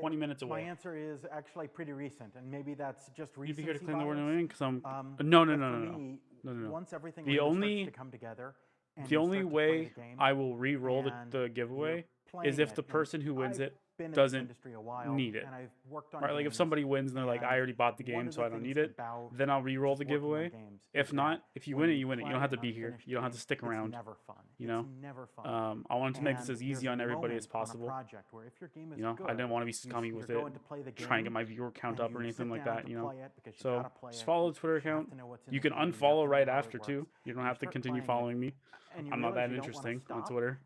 20 minutes away. My answer is actually pretty recent, and maybe that's just recency bias. You be here to clean the word because I'm. No. Once everything starts to come together, the only way I will re-roll the giveaway is if the person who wins it doesn't need it. Right, like if somebody wins and they're like, I already bought the game, so I don't need it, then I'll re-roll the giveaway. If not, if you win it, you win it. You don't have to be here. You don't have to stick around. Never fun. You know, never fun. I wanted to make this as easy on everybody as possible. You know, I didn't want to be scummy with it, try and get my viewer count up or anything like that. You know, so just follow the Twitter account. You can unfollow right after too. You don't have to continue following me. I'm not that interesting on Twitter.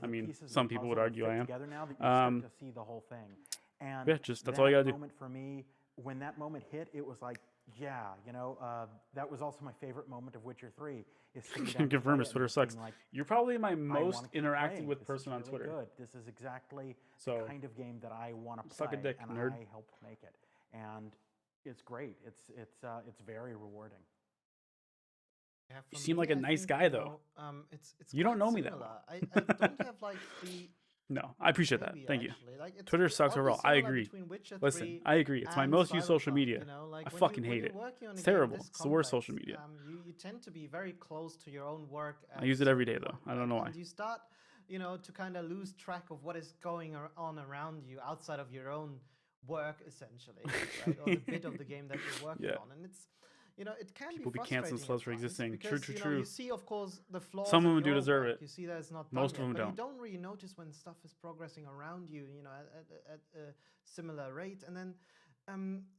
I mean, some people would argue I am. To see the whole thing, and that's all you gotta do. For me, when that moment hit, it was like, that was also my favorite moment of Witcher 3. Confirm his Twitter sucks. You're probably my most interacted with person on Twitter. Good. This is exactly the kind of game that I want to play, suck a dick, and nerd. I helped make it, and it's great. It's very rewarding. You seem like a nice guy, though. It's you don't know me that well. I don't have like the No, I appreciate that. Maybe Thank you. actually, like Twitter sucks oddly overall. I similar agree. between Witcher Listen, 3 I agree. It's my and most used social Cyberpunk. media. You know, like I when fucking when hate you're it. working on It's a game terrible. this It's the worst complex, social media. you tend to be very close to your own work. I At use a it every certain day though. point, I don't know why. and you start, to kind of lose track of what is going on around you outside of your own work, essentially, right? Or the bit of the game that you're working Yeah. on, and it's. It can People be be canceling frustrating sluts for at times existing. because True. you see, of course, the flaws. Some in of them do your deserve work. it. You see that it's not Most done of yet, them but don't. you don't really notice when stuff is progressing around you. At a similar rate, and then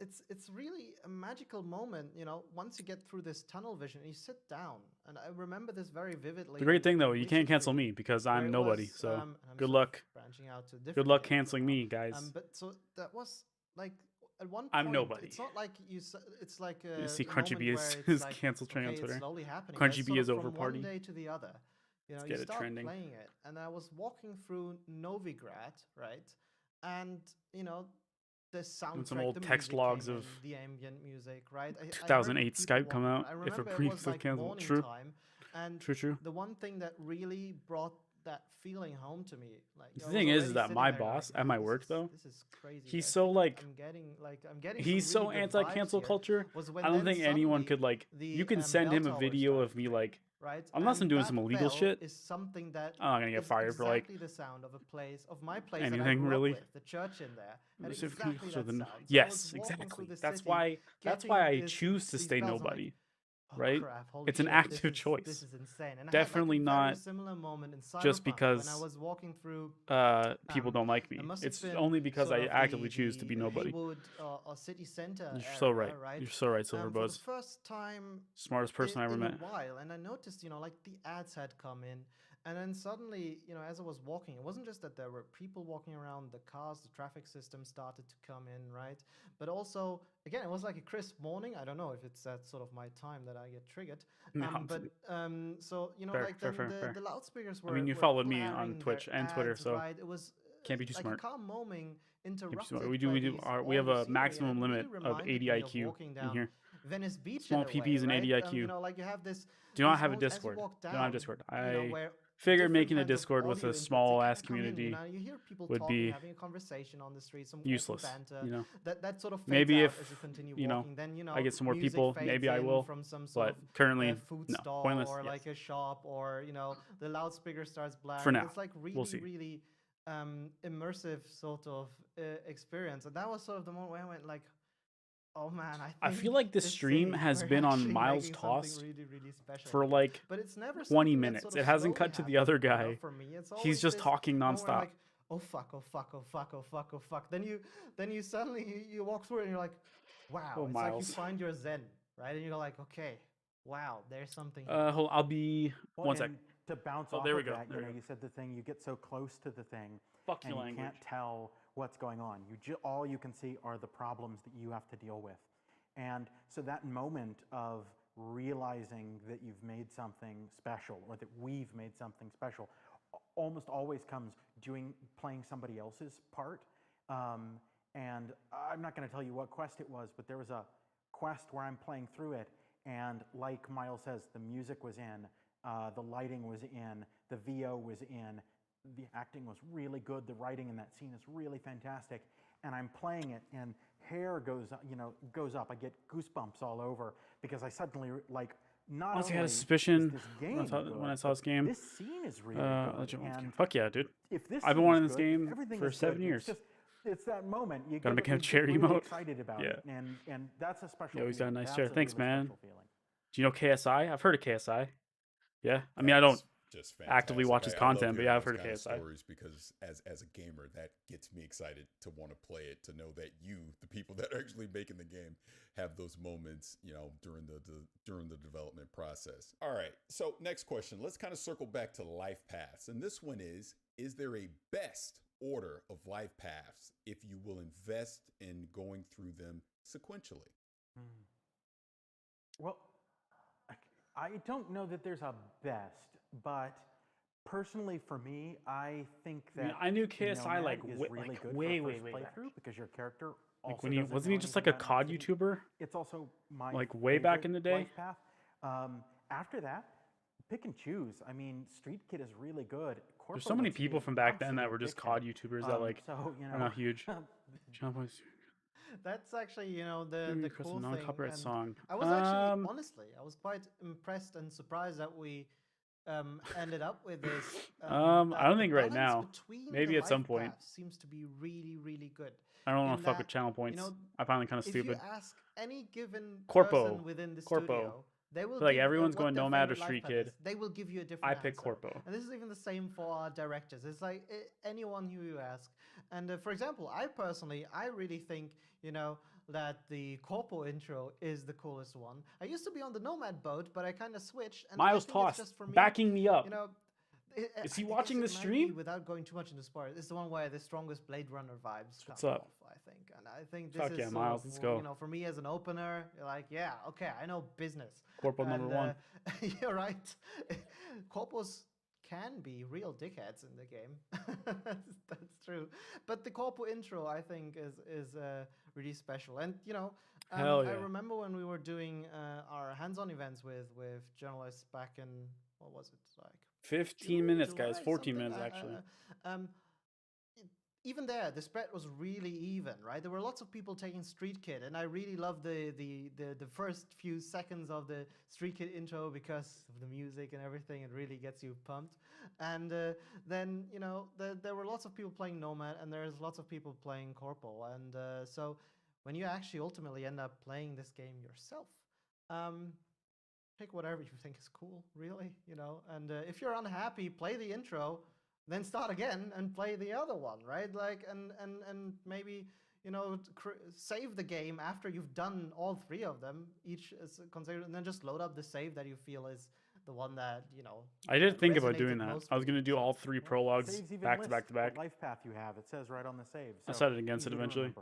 it's really a magical moment. Once you get through this tunnel vision, and you sit down, and I remember this very vividly. The great thing though, in you Witcher can't cancel 3, me because where I'm it nobody. was, So and I'm good sort of luck. branching out to Good different luck games canceling now. me, guys. But so that was like at one I'm point. nobody. It's not like it's like You see a Crunchy moment B where is, it's is like, cancel trending okay, on it's Twitter. slowly happening. Crunchy It's B sort is of over from party. one day to the other. Let's You get it start trending. playing it, and I was walking through Novigrad, right? And the soundtrack, some old the text music logs came of in, the ambient music, right? I heard 2008 people Skype come walking out around. I if a remember it brief was was like canceled. morning True. time, and True. the one thing that really brought that feeling home to me, like The I thing was is already that sitting my there, like, boss at man, my this work is- though, this is crazy. he's I so think like I'm getting he's some so really good anti-cancel vibes here, culture. was when I don't then think anyone suddenly could like. the You can send bell him a tower video started of me ringing, like right? unless I'm And doing that some illegal bell shit. is something that I'm not gonna get is fired for like exactly the sound of my place that I anything grew really. up with, the church in there, had Let's see if we can exactly show that the sound. So I was yes, walking through exactly. the That's city, why getting I choose to these stay bells. I'm like, nobody. oh Right? crap, holy It's an shit, active this choice. is insane. And Definitely I had like a very not similar moment in just Cyberpunk when I because was walking through. people don't like me. It must have It's been only because sort I of actively choose to be the nobody. Haywood or city center You're area, so right. right? You're so right, For the Silverbuzz. first time Smartest person I ever in met. a while, and I noticed, like the ads had come in, and then suddenly, as I was walking, it wasn't just that there were people walking around, the cars, the traffic system started to come in, right? But also, again, it was like a crisp morning. I don't know if it's that sort of my time that I get triggered. No, So fair, like fair, then fair, fair. the loudspeakers were. I mean, you were followed me on blaring Twitch their and Twitter, ads, so right? It was can't be too like smart. a calm moment Can't be interrupted smart. We by do. these, We all have the a scenery, maximum and it limit really of reminded 80 me of IQ walking in down here. Venice Beach Small in a way, PPs and right? 80 IQ. Like you have this. Do not these have a moments as you Discord. walk Do not have down, Discord. where Figured different making a kinds of Discord with audio a inputs, small they ass kinda come in, community you hear people would talking, be having a conversation on the street, some useless. banter. That sort of fades Maybe out if as you continue you know walking. Then I get some more music people, fades maybe I in will. from some sort But of currently, food no. stall Pointless. or Yes. like a shop, or the loudspeaker starts blaring. For now, It's like we'll really, see. really immersive sort of experience, and that was sort of the moment where I went like, oh man, I feel like the this stream city, has we're been on actually Miles making something Tossed really, really special for here. like But it's never 20 something that minutes. sort It of hasn't slowly cut to the happens, other guy. For me, it's He's always just this talking moment where I'm nonstop. like, oh fuck, oh fuck, oh fuck, oh fuck, oh fuck. Then you suddenly you walk through it and you're like, wow. Oh, It's like you Miles. find your zen, right? And you're like, okay, wow, there's something here. I'll be Well, one sec. and to bounce Oh, off there we of go, that, there we go. you said the thing, you get so close to the thing, Fuck and your you language. can't tell what's going on. All you can see are the problems that you have to deal with. And so that moment of realizing that you've made something special, or that we've made something special, almost always comes playing somebody else's part. And I'm not going to tell you what quest it was, but there was a quest where I'm playing through it, and like Miles says, the music was in, the lighting was in, the VO was in, the acting was really good, the writing in that scene is really fantastic, and I'm playing it, and hair goes up. I get goosebumps all over because I suddenly not Honestly, I only had a is suspicion this game when I good, saw this game. this scene is really good. And Fuck yeah, dude. if this I've been scene wanting is this good, game everything for is 7 good. years. It's that moment. You Gotta make him get cherry really emote. excited about Yeah. it, and that's a special. Yeah, he's got a feeling. nice That's chair. a Thanks, really man. special feeling. Do you know KSI? I've heard of KSI. Yeah, I mean, I That's don't just actively fantastic. watch his I love content, but hearing yeah, I've those heard of kind KSI. stories because as a gamer, that gets me excited to want to play it, to know that the people that are actually making the game, have those moments, during the development process. All right. So next question, let's kind of circle back to life paths, and this one is there a best order of life paths if you will invest in going through them sequentially? Well, I don't know that there's a best, but personally for me, I think that I knew KSI Nomad like is way, really like good way, for way, first way back. playthrough because your character also Like when he doesn't wasn't know he just like a anything about COD Night City. YouTuber? It's also my Like way back in the day? life path. After that, pick and choose. I mean, Street Kid is really good. Corpo There's so many lets people be from back then that absolute were just dickhead. COD YouTubers that like So you are know, not huge. Channel points. That's actually, you know, the Request a cool thing. non-copyright And song. I was actually, honestly, I was quite impressed and surprised that we ended up with this. I don't think right balance now. between Maybe the at some life point. paths seems to be really, really good. I don't in want to fuck with that, channel points. know, I find it kind of If stupid. you ask any given Corpo. person within the Corpo. studio, they will Like give, everyone's what going their Nomad or favorite life Street path Kid. is. They will give you a different I answer. pick Corpo. And this is even the same for our directors. It's like anyone who you ask. And for example, I really think, you know, that the Corpo intro is the coolest one. I used to be on the Nomad boat, but I kind of switched. And Miles I think Toss, it's just for me, backing me up. You know, is he I watching guess the it might be, stream? without going too much into spoilers, it's the one where the strongest Blade Runner vibes What's come up? off, I think. And I think this Fuck is yeah, sort Miles, of, let's go. you know, for me as an opener, like, yeah, okay, I know business. Corpo number one. You're right. Corpos can be real dickheads in the game. That's true. But the Corpo intro, I think, is really special. And, you know, Hell yeah. I remember when we were doing our hands-on events with journalists back in, what was it, like 15 June, minutes, July, guys. 14 something? minutes, actually. Even there, the spread was really even, right? There were lots of people taking Street Kid, and I really loved the first few seconds of the Street Kid intro because of the music and everything. It really gets you pumped. And then, you know, there were lots of people playing Nomad, and there's lots of people playing Corpo. And so when you actually ultimately end up playing this game yourself, pick whatever you think is cool, really, you know. And if you're unhappy, play the intro, then start again and play the other one, right? Like, and maybe, you know, save the game after you've done all three of them, each is considered, and then just load up the save that you feel is the one that, you know. I did think about doing that. I was going to do all three prologues back to back to back. The life path you have, it says right on the save. So I decided against it eventually.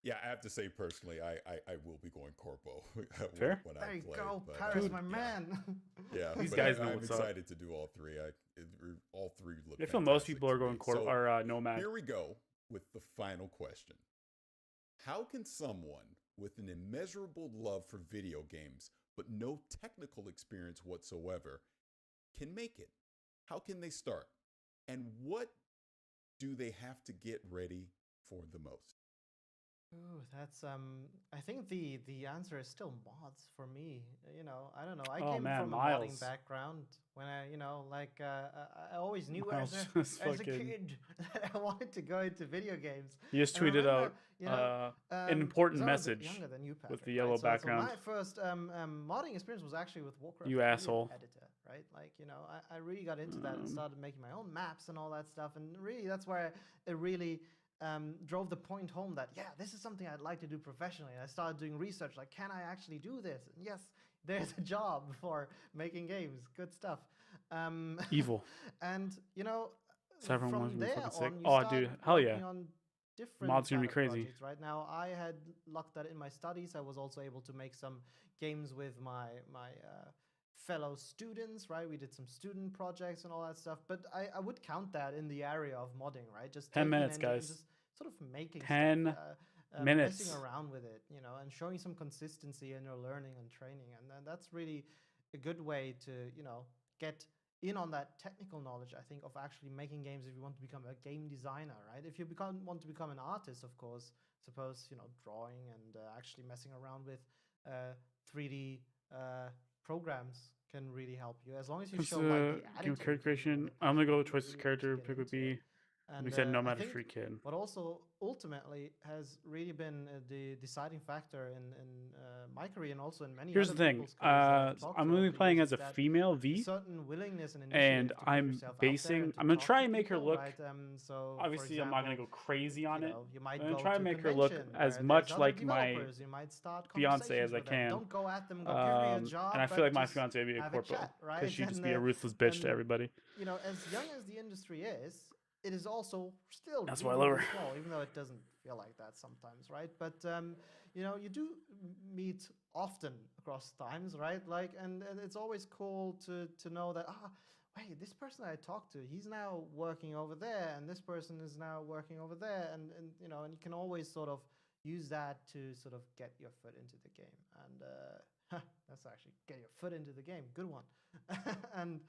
Yeah, I have to say personally, I will be going Corpo. Fair. when there I you play, go, but, Paris, my man. Yeah, these guys know I'm what's excited up. to do all three. All three look. I feel most people are going Corpo or Nomad. Here we go with the final question. How can someone with an immeasurable love for video games but no technical experience whatsoever can make it? How can they start? And what do they have to get ready for the most? Ooh, that's I think the answer is still mods for me. You know, I don't know. I Oh, came man, from a Miles. modding background when I, you know, like I always knew Miles as a fucking- kid that I wanted to go into video games. You just And I tweeted remember, out you know, an important 'cause I was a bit message younger than you, with Patrick, the yellow right? So background. my first modding experience was actually with Warcraft. You 3 asshole. Editor, right? Like, you know, I really got into that and started making my own maps and all that stuff. And really, that's where it really drove the point home that, yeah, this is something I'd like to do professionally. I started doing research, like, can I actually do this? And yes, there's a job for making games. Good stuff. Evil. And, you know, Everyone wants from me to be there fucking sick. on, you Oh, start dude, hell yeah. working on different Mod's gonna be kind of crazy. projects. Right now, I had luck that in my studies, I was also able to make some games with my fellow students, right? We did some student projects and all that stuff, but I would count that in the area of modding, right? Just 10 taking minutes, engine and guys. just sort of making 10 stuff, minutes. messing around with it, you know, and showing some consistency in your learning and training, and then that's really a good way to, you know, get in on that technical knowledge, I think, of actually making games if you want to become a game designer, right? If you want to become an artist, of course, suppose, you know, drawing and actually messing around with 3D programs can really help you, as long as you show like the Game attitude. character you know, creation. the I'm gonna go passion, with you choice really of want to character. get Pick would into be. it. And We said no I matter think free kid. what also ultimately has really been the deciding factor in my career and also in many Here's other the thing. people's careers that I've talked I'm to gonna over be the playing years as a is that female V, certain willingness and initiative and to put I'm yourself out there basing. and I'm gonna talk try to and make her people, look. right? So for Obviously, I'm not gonna example, go crazy on you it. know, you might I'm gonna go try to and a make her look convention as where much there's other like my developers. You might start fiance conversations as I with them. can. Don't go at them and go, give me a job. And I feel but like my just fiance would be a have corpo chat, right? because she'd just And, be a ruthless bitch to and, everybody. you know, as young as the industry is, it is also still That's really, why I love really her. small, even though it doesn't feel like that sometimes, right? But you know, you do meet often across times, right? Like, and it's always cool to know that wait, this person I talked to, he's now working over there, and this person is now working over there, and you know, and you can always sort of use that to sort of get your foot into the game. And That's actually get your foot into the game. Good one. And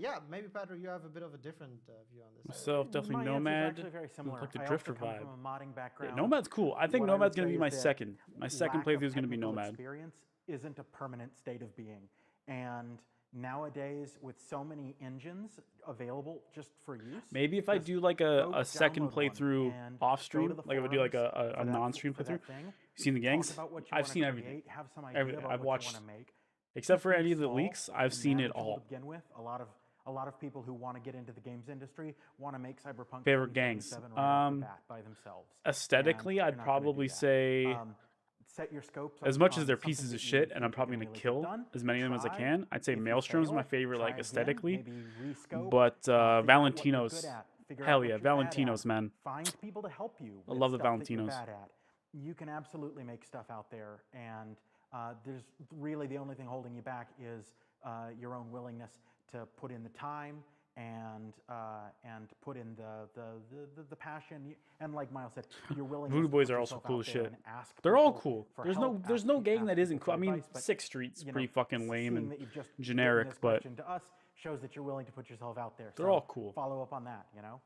yeah, maybe Patrick, you have a bit of a different view on this. Myself, definitely My answer is Nomad. actually very similar. Like the I Drifter also come vibe. from a modding Yeah, background. Nomad's cool. I think What I would Nomad's gonna say be is my that second. My second lack playthrough of is gonna be technical Nomad. experience isn't a permanent state of being. And nowadays, with so many engines available just for use, Maybe if I just do like go a second download one playthrough and off go stream, to the like if I do like forums a for that- non-stream for that playthrough. thing, You seen the talk gangs? about what you I've wanna seen create, everything. have some idea Everything. about I've what watched, you want to make. except for Keep any of things the small leaks, I've and seen it manageable all. to begin with. A lot of people who want to get into the games industry want to make Cyberpunk Favorite gangs. 2077 right off the bat by themselves. Aesthetically, And I'd you're not gonna do probably that. say, Set your scopes as on, much as on they're something pieces that of you shit, and I'm think probably you can gonna really get kill done. as many of them as I Try. can. I'd say If you Maelstrom's fail, my favorite, try like again, aesthetically. maybe rescope, But figure out what you're Valentino's, good at, figure hell out yeah, what you're bad Valentino's, at, man. find people to help you I with love the stuff that you're Valentinos. bad at. You can absolutely make stuff out there, and there's really the only thing holding you back is your own willingness to put in the time and put in the passion, and like Miles said, your willingness Voodoo to Boys put are also yourself cool out as there shit. and ask They're all people cool. for There's help, there's no gang that isn't people cool. I for mean, advice, but, Sixth Street's you know, pretty fucking lame seeing and that you've just written generic, this but question to us shows that you're willing to put yourself out there. they're So all cool. follow up on that, you know?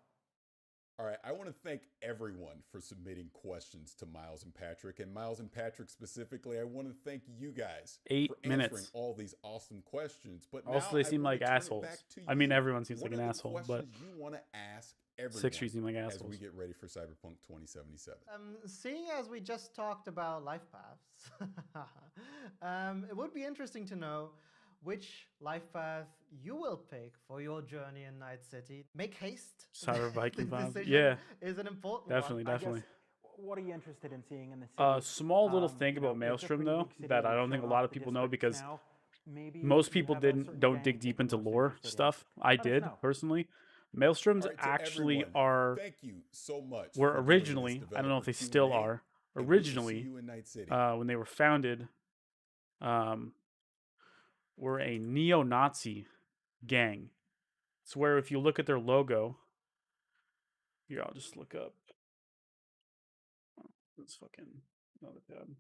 All right, I want to thank everyone for submitting questions to Miles and Patrick. And Miles and Patrick specifically, I want to thank you guys 8 for answering minutes. all these awesome questions. But Also, now they I seem wanna like turn it assholes. back to I mean, you. everyone seems What like are an the asshole, but questions you want to ask everyone Sixth Street seem like as assholes. we get ready for Cyberpunk 2077? Seeing as we just talked about life paths, it would be interesting to know which life path you will pick for your journey in Night City. Make haste. Cyber Viking The vibe. decision Yeah, is an important definitely, one. definitely. What are you interested in seeing in the city? A small little thing You know, about it's a Maelstrom pretty though big city. that I We've don't think a shown lot off of the people know districts because now. Maybe most you people have a certain don't gang dig that deep you're into most lore interested in. stuff. I Let us did know. personally. Maelstroms All right, to actually everyone, are thank you so much were for joining originally. this I don't know if they developer still Q&A, are. and we will see Originally, you in Night City. when they were founded, were a neo-Nazi gang. It's where if you look at their logo, here I'll just look up. Oh, that's fucking another tab.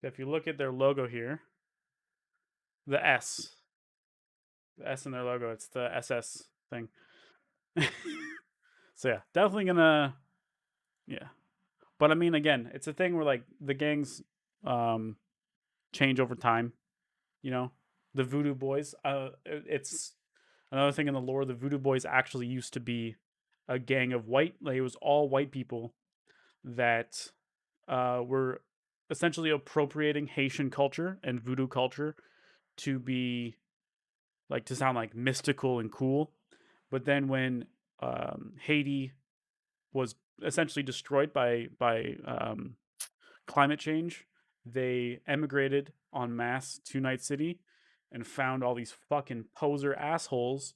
If you look at their logo here, the S in their logo, it's the SS thing. So yeah, definitely gonna, yeah. But I mean, again, it's a thing where like the gangs change over time. You know, the Voodoo Boys. It's another thing in the lore. The Voodoo Boys actually used to be a gang of white. Like it was all white people that were essentially appropriating Haitian culture and Voodoo culture to be like to sound like mystical and cool. But then when Haiti was essentially destroyed by climate change, they emigrated en masse to Night City and found all these fucking poser assholes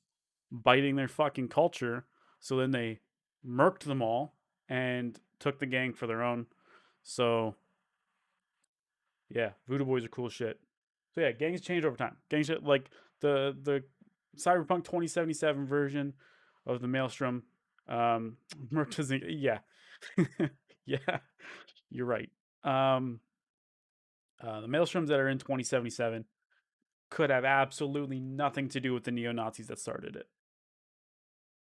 biting their fucking culture. So then they murked them all and took the gang for their own. So yeah, Voodoo Boys are cool shit. So yeah, gangs change over time. Gangs like the Cyberpunk 2077 version of the Maelstrom. Merch is yeah, yeah, you're right. The Maelstroms that are in 2077 could have absolutely nothing to do with the neo Nazis that started it.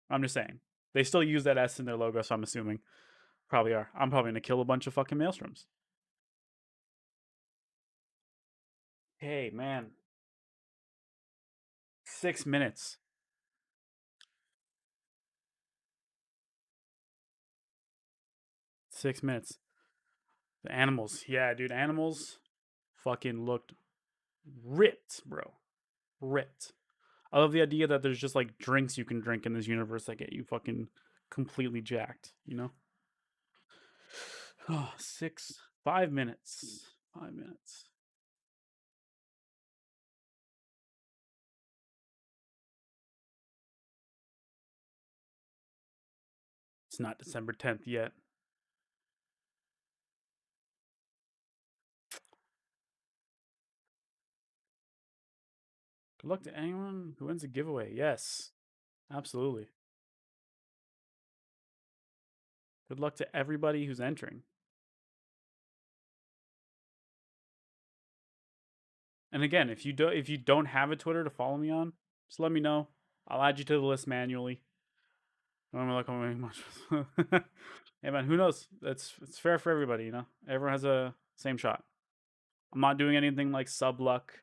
I'm just saying they still use that S in their logo, so I'm assuming probably are. I'm probably gonna kill a bunch of fucking Maelstroms. Hey man, 6 minutes. 6 minutes. The animals. Yeah, dude, animals fucking looked ripped, bro. Ripped. I love the idea that there's just like drinks you can drink in this universe that get you fucking completely jacked, you know? Oh, 5 minutes. 5 minutes. It's not December 10th yet. Good luck to anyone who wins a giveaway. Yes, absolutely. Good luck to everybody who's entering. And again, if you don't have a Twitter to follow me on, just let me know. I'll add you to the list manually. I'm like, hey man, who knows? It's fair for everybody, you know. Everyone has a same shot. I'm not doing anything like sub luck.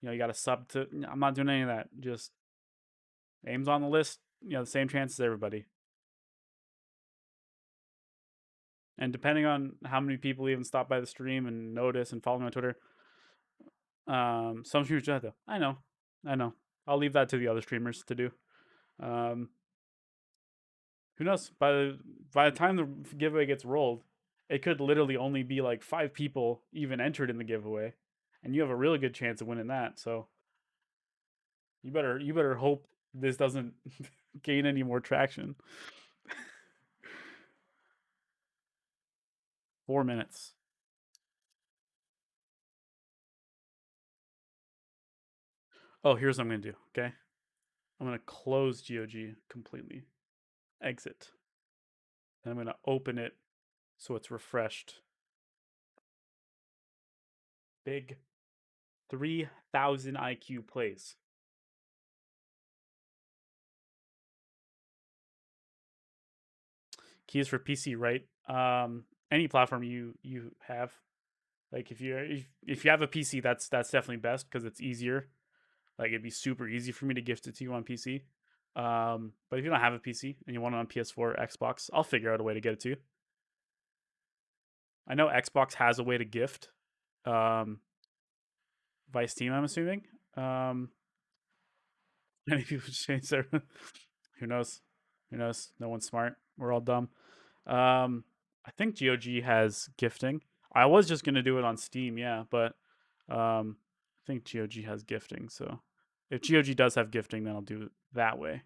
You know, you got to sub to. I'm not doing any of that. Just names on the list. You know, the same chance as everybody. And depending on how many people even stop by the stream and notice and follow me on Twitter, some streamers do that though. I know. I'll leave that to the other streamers to do. Who knows? By the time the giveaway gets rolled, it could literally only be like 5 people even entered in the giveaway, and you have a really good chance of winning that. So you better hope this doesn't gain any more traction. 4 minutes. Oh, here's what I'm gonna do. Okay, I'm gonna close GOG completely. Exit. And I'm gonna open it so it's refreshed. Big 3,000 IQ plays. Keys for PC, right? Any platform you have. Like if you have a PC, that's definitely best because it's easier. Like it'd be super easy for me to gift it to you on PC. But if you don't have a PC and you want it on PS4 or Xbox, I'll figure out a way to get it to you. I know Xbox has a way to gift. Via Steam, I'm assuming. Many people change their. Who knows? Who knows? No one's smart. We're all dumb. I think GOG has gifting. I was just gonna do it on Steam, yeah, but I think GOG has gifting. So if GOG does have gifting, then I'll do it that way.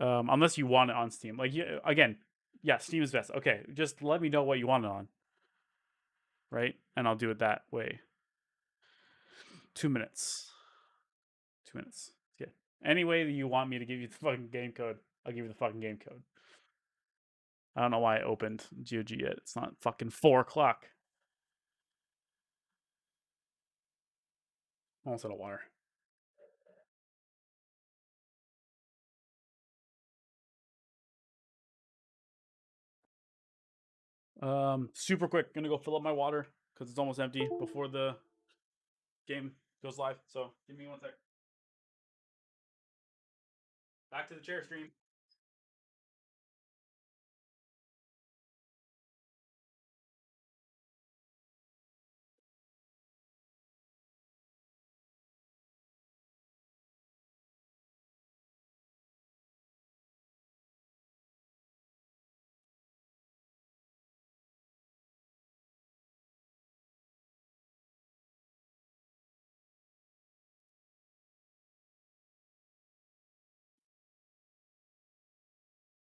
Unless you want it on Steam. Like again, yeah, Steam is best. Okay, just let me know what you want it on, right? And I'll do it that way. 2 minutes. 2 minutes. Yeah. Any way that you want me to give you the fucking game code, I'll give you the fucking game code. I don't know why I opened GOG yet. It's not fucking 4 o'clock. Almost out of water. Super quick. Gonna go fill up my water because it's almost empty before the game goes live. So give me 1 sec. Back to the chair stream.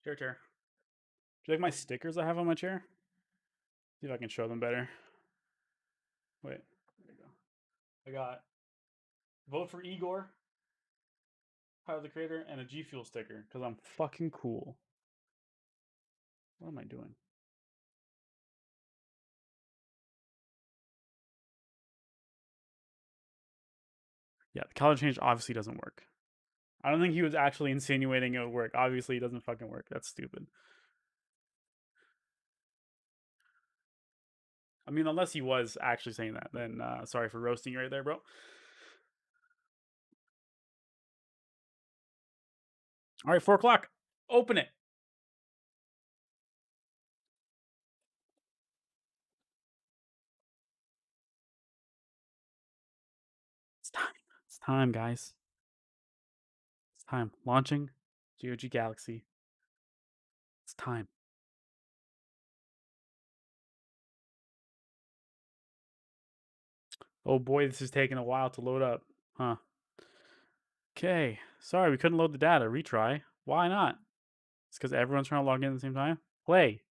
Chair. Do you like my stickers I have on my chair? See if I can show them better. Wait, there you go. I got vote for Igor, Tyler the Creator, and a G Fuel sticker because I'm fucking cool. What am I doing? Yeah, the color change obviously doesn't work. I don't think he was actually insinuating it would work. Obviously, it doesn't fucking work. That's stupid. I mean, unless he was actually saying that, then sorry for roasting you right there, bro. All right, 4 o'clock. Open it. It's time. It's time, guys. It's time. Launching GOG Galaxy. It's time. Oh boy, this is taking a while to load up. Huh. Okay. Sorry, we couldn't load the data. Retry. Why not? It's because everyone's trying to log in at the same time. Play.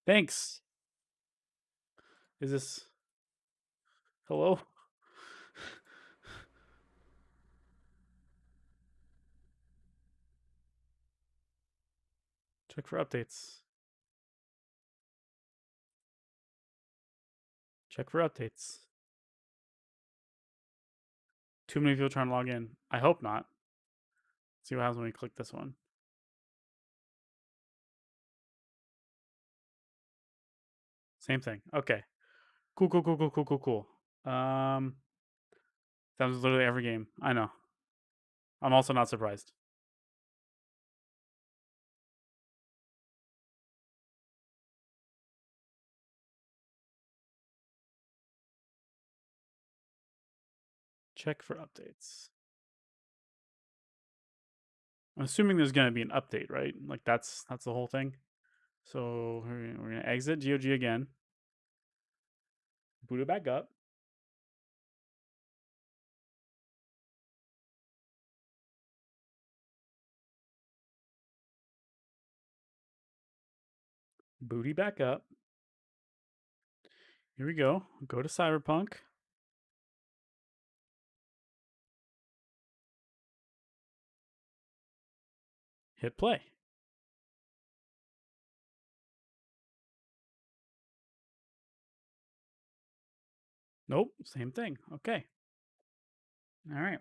Thanks. Is this... Hello? Check for updates. Check for updates. Too many people trying to log in. I hope not. See what happens when we click this one. Same thing. Okay. Cool. That was literally every game. I know. I'm also not surprised. Check for updates. I'm assuming there's gonna be an update, right? Like that's the whole thing. So we're gonna exit GOG again. Boot it back up. Booty back up. Here we go. Go to Cyberpunk. Hit play. Nope, same thing. Okay. All right.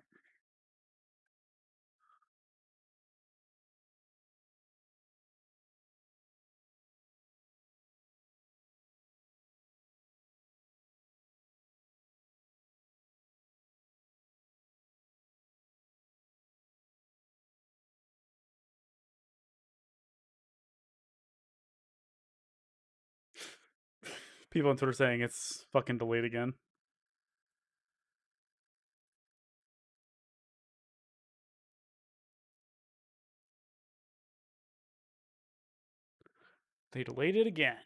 People on Twitter saying it's fucking delayed again. They delayed it again.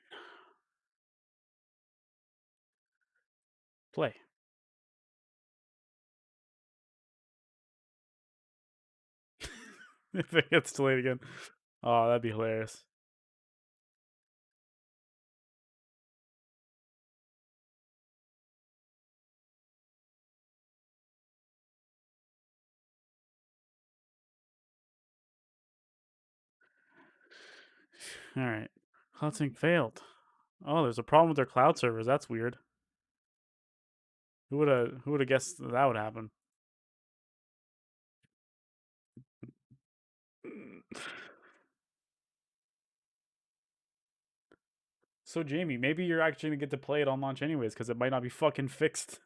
Play. If it gets delayed again. Oh, that'd be hilarious. All right. Cloud sync failed. Oh, there's a problem with their cloud servers. That's weird. Who would have guessed that would happen? So Jamie, maybe you're actually gonna get to play it on launch anyways, because it might not be fucking fixed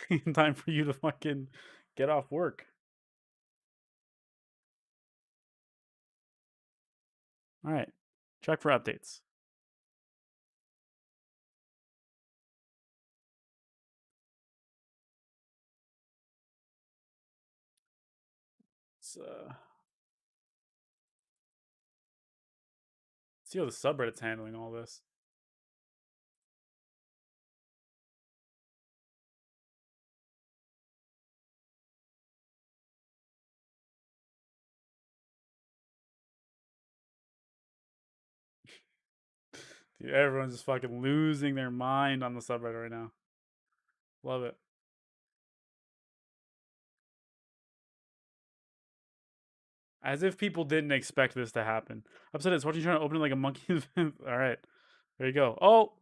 in time for you to fucking get off work. All right. Check for updates. Let's see how the subreddit's handling all this. Dude, everyone's just fucking losing their mind on the subreddit right now. Love it. As if people didn't expect this to happen. Upset is watching you trying to open it like a monkey. All right. There you go. Oh!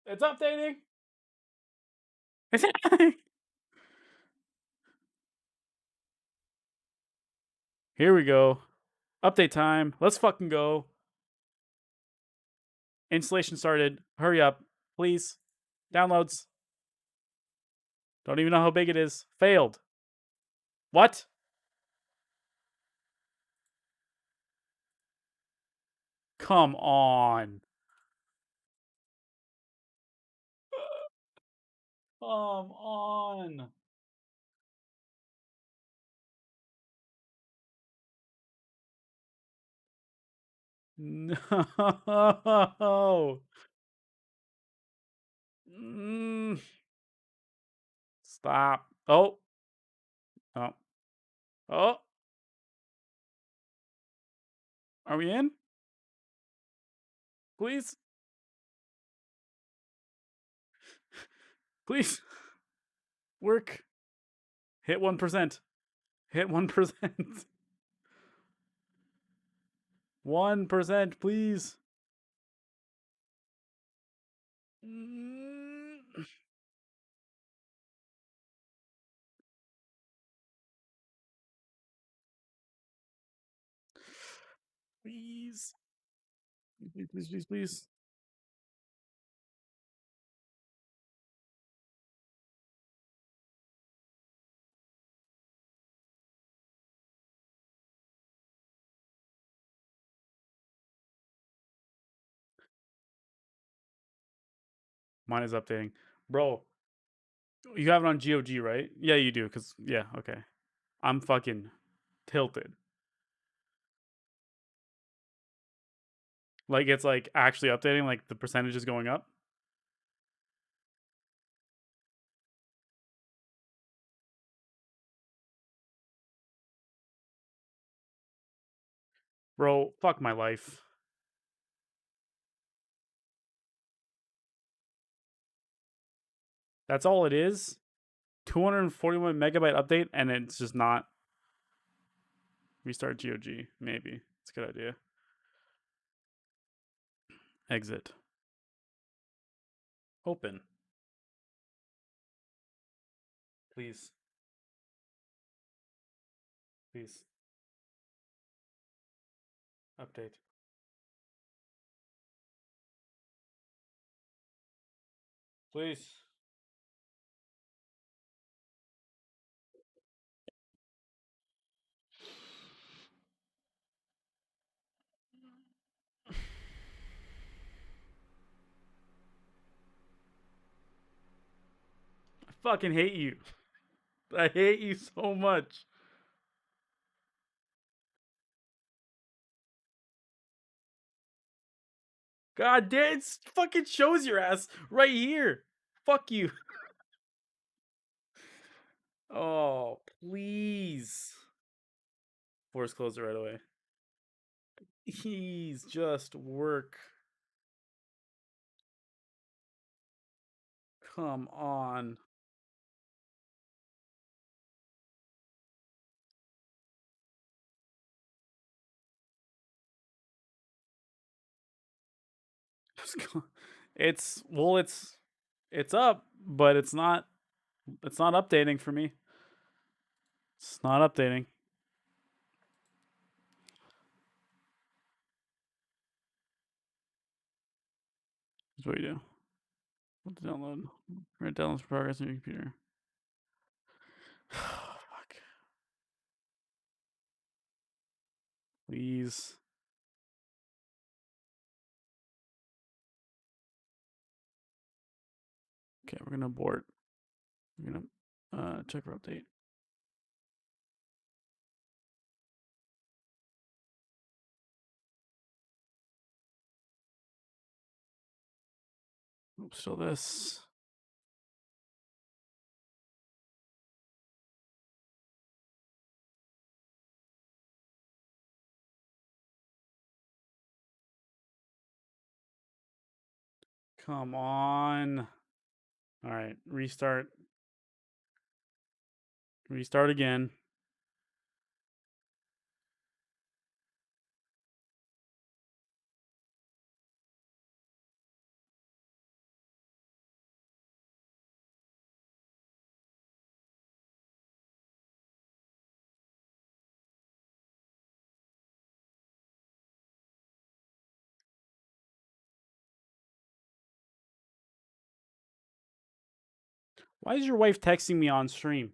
It's updating! It's happening! Here we go. Update time. Let's fucking go. Installation started. Hurry up. Please. Downloads. Don't even know how big it is. Failed. What? Come on. Come on. No. Stop. Oh. Oh. Oh. Are we in? Please. Please. Work. Hit 1%. Hit 1%. 1%, please. Please. Please. Mine is updating. Bro, you have it on GOG, right? Yeah, you do, because, yeah, okay. I'm fucking tilted. Like, it's, like, actually updating, like, the percentage is going up. Bro, fuck my life. That's all it is. 241 megabyte update, and it's just not. Restart GOG, maybe. It's a good idea. Exit. Open. Please. Please. Update. Please. I fucking hate you. I hate you so much. God damn, it fucking shows your ass right here. Fuck you. Oh, please. Force close it right away. Please just work. Come on. It's up, but it's not updating for me. It's not updating. That's what you do. What to download? Write downloads progress on your computer. Fuck. Please. Okay, we're gonna abort. We're gonna check for update. Oops, still this. Come on. All right, restart. Restart again. Why is your wife texting me on stream?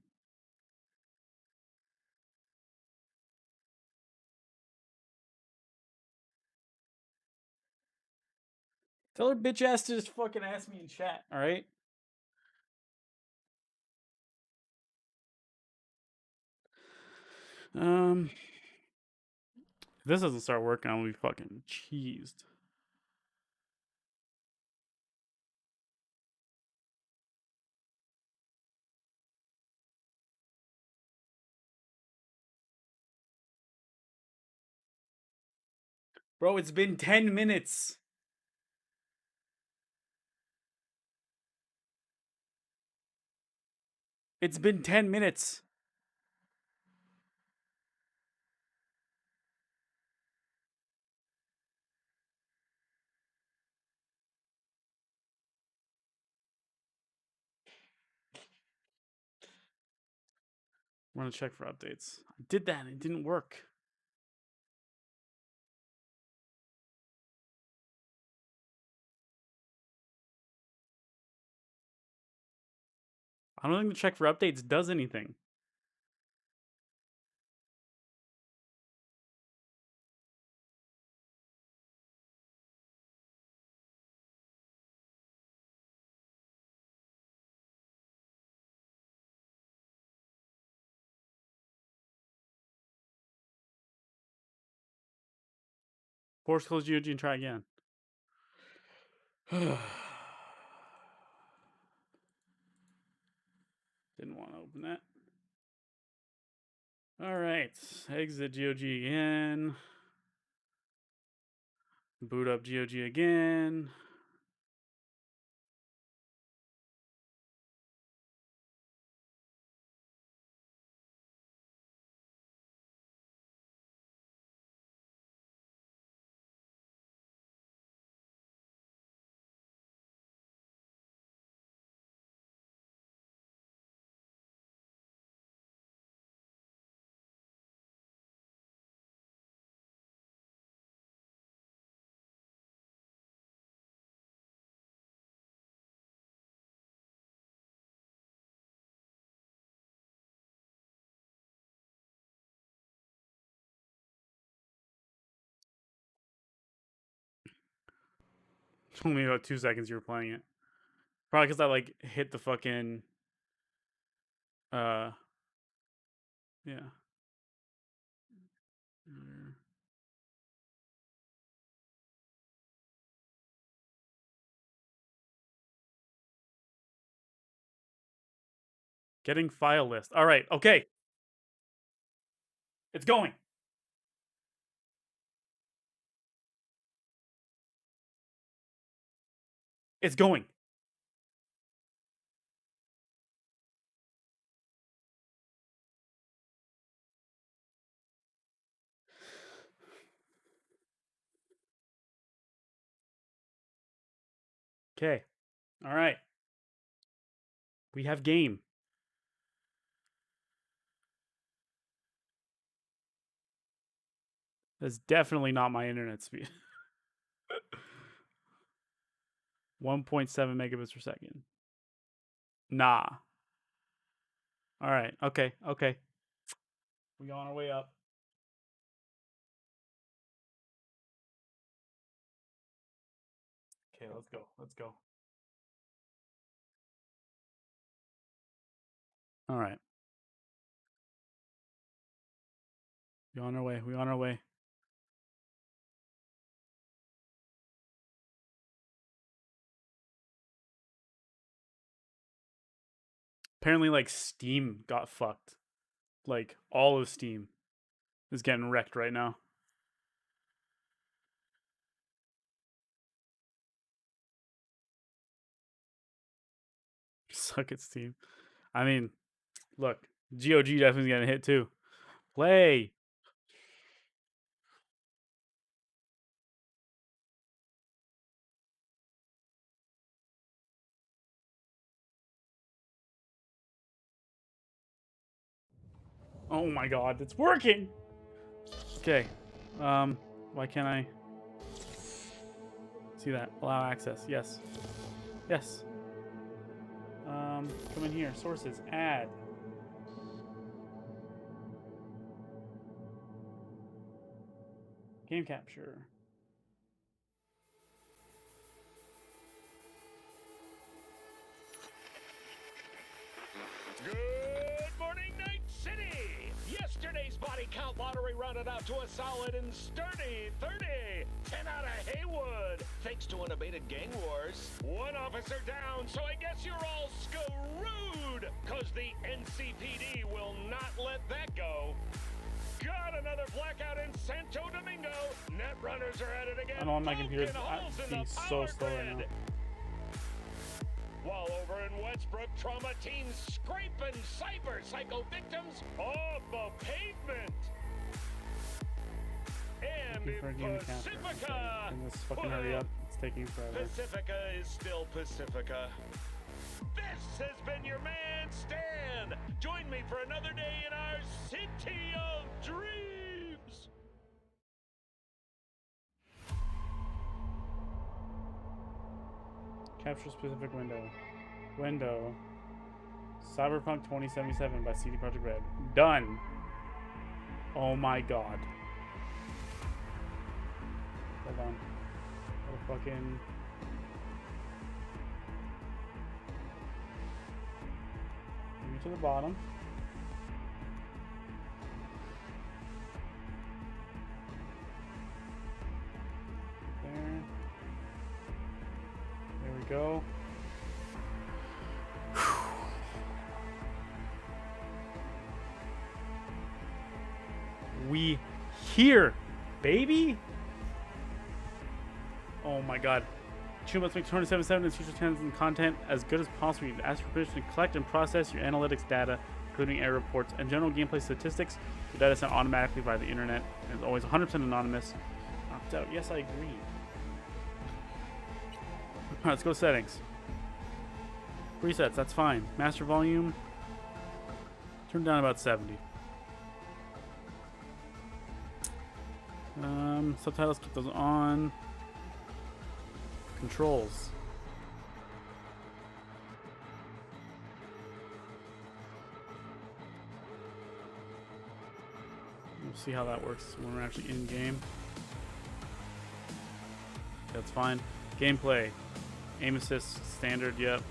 Tell her bitch ass to just fucking ask me in chat, alright? If this doesn't start working, I'm gonna be fucking cheesed. Bro, it's been 10 minutes. It's been 10 minutes. I'm gonna check for updates. I did that and it didn't work. I don't think the check for updates does anything. Force close GOG and try again. Didn't want to open that. All right, exit GOG again. Boot up GOG again. Only about 2 seconds you were playing it. Probably because I like hit the fucking yeah. Getting file list. All right, okay. It's going. It's going. Okay. All right. We have game. That's definitely not my internet speed. 1.7 megabits per second. Nah. All right. Okay. Okay. We on our way up. Okay, let's go. Let's go. All right. We on our way. We on our way. Apparently, like, Steam got fucked. Like, all of Steam is getting wrecked right now. Suck at Steam. I mean, look, GOG definitely getting hit too. Play. Oh my god, it's working. Okay. Why can't I see that? Allow access. Yes. Yes. Come in here. Sources. Add. Game capture. Good morning, Night City! Yesterday's body count lottery rounded out to a solid and sturdy 30. 10 out of Haywood, thanks to unabated gang wars. One officer down, so I guess you're all screwed, cause the NCPD will not let that go. Got another blackout in Santo Domingo. Net runners are at it again. I know on my computer's being so slow right now. While over in Westbrook, trauma teams scraping throwing cyber psycho victims off the pavement. And in Pacifica, Can this fucking hurry up? It's taking forever. Pacifica is still Pacifica. This has been your man Stan. Join me for another day in our city of dreams. Capture specific window. Window. Cyberpunk 2077 by CD Projekt Red. Done. Oh my god. Hold on. What a fucking... Bring it to the bottom. There. There we go. We here, baby. Oh my god. Two months make 277 and future trends and content as good as possible. You ask for permission to collect and process your analytics data, including error reports and general gameplay statistics. The data is sent automatically via the internet and is always 100% anonymous. Opt out. Yes, I agree. Alright, let's go to settings. Presets, that's fine. Master volume. Turn down about 70. Subtitles, keep those on. Controls. We'll see how that works when we're actually in game. That's fine. Gameplay. Aim assist, standard, yep.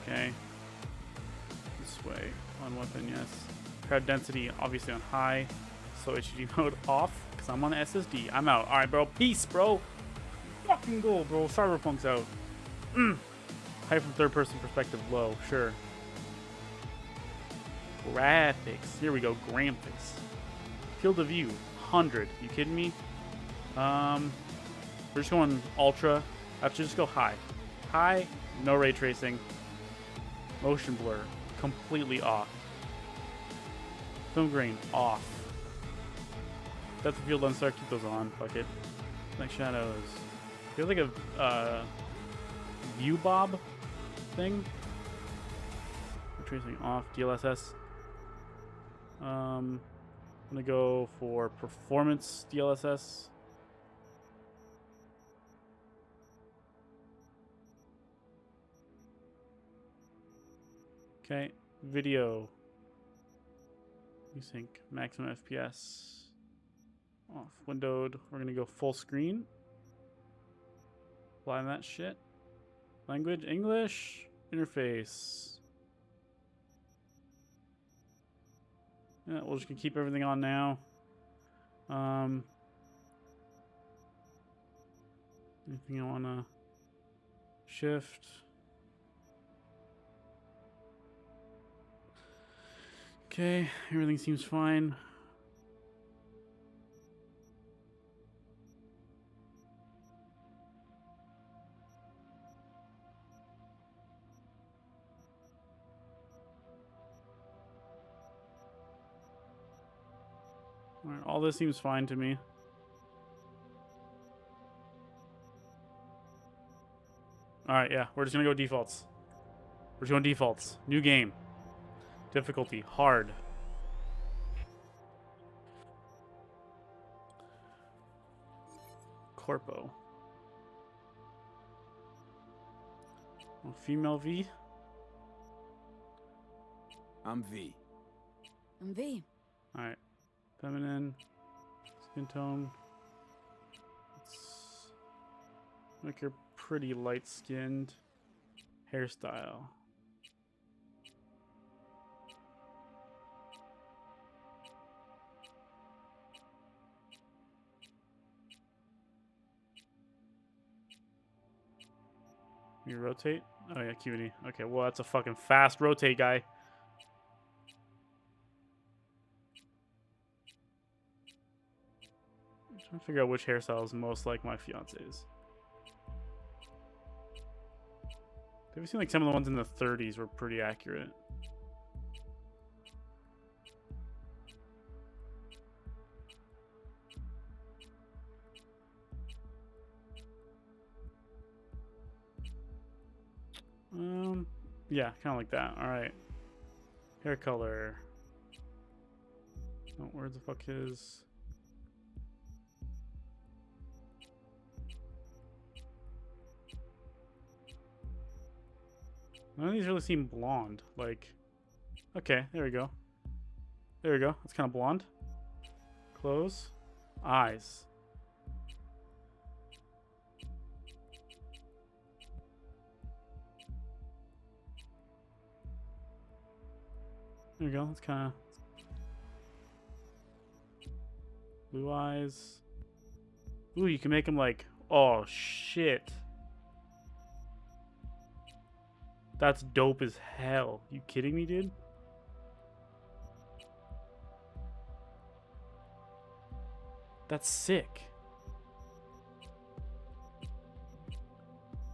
Okay. This way. On weapon, yes. Crowd density, obviously on high. So HUD mode off, because I'm on SSD. I'm out. Alright, bro. Peace, bro. Fucking go, bro. Cyberpunk's out. High from third person perspective, low. Sure. Graphics. Here we go. Graphics. Field of view, 100. You kidding me? We're just going ultra. Actually, just go high. High, no ray tracing. Motion blur, completely off. Film grain, off. Depth of field unstart, keep those on. Fuck it. Like shadows. Feels like a view bob thing. Ray tracing off. DLSS. I'm gonna go for performance DLSS. Okay, video. Sync maximum FPS. Off. Windowed. We're gonna go full screen. Apply that shit. Language English. Interface. Yeah, we're just gonna keep everything on now. Anything I wanna shift? Okay, everything seems fine. All right, all this seems fine to me. All right, yeah, we're just gonna go defaults. We're just going defaults. New game. Difficulty, hard. Corpo. Oh, female V. I'm V. I'm V. All right. Feminine. Skin tone. Let's make her pretty light-skinned. Hairstyle. You rotate? Oh yeah, QD. Okay, well that's a fucking fast rotate guy. I'm trying to figure out which hairstyle is most like my fiance's. Have you seen like some of the ones in the 30s were pretty accurate? Yeah, kind of like that. All right. Hair color. Oh, where the fuck is... None of these really seem blonde. Like, okay, there we go. There we go. It's kind of blonde. Clothes. Eyes. There we go. It's kind of... Blue eyes. Ooh, you can make them like... Oh, shit. That's dope as hell. You kidding me, dude? That's sick.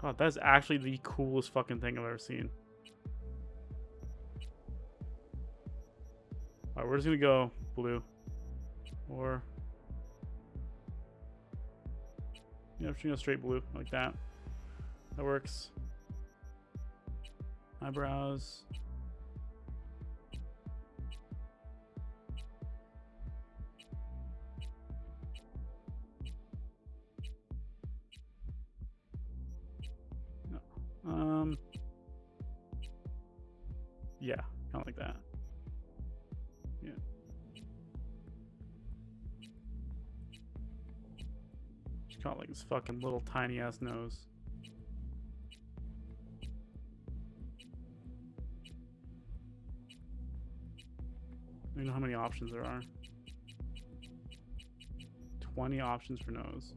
God, that's actually the coolest fucking thing I've ever seen. Alright, we're just gonna go blue. Or... Yeah, we're just gonna go straight blue, like that. That works. Eyebrows. No. Yeah, kind of like that. Yeah. Just got like this fucking little tiny ass nose. I don't know how many options there are. 20 options for nose.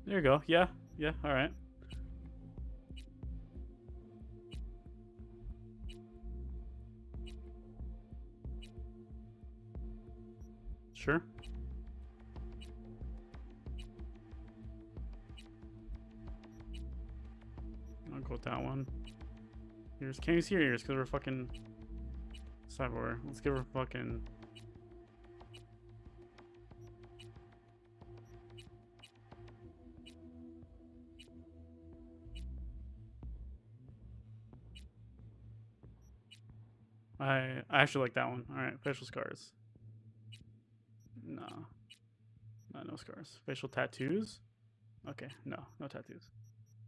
There you go. Yeah. Yeah. All right. Sure. I'll go with that one. Ears. Can't you see your ears? Because we're fucking cyber. Let's give her fucking... I actually like that one. All right, facial scars. No, no scars. Facial tattoos. Okay, no tattoos.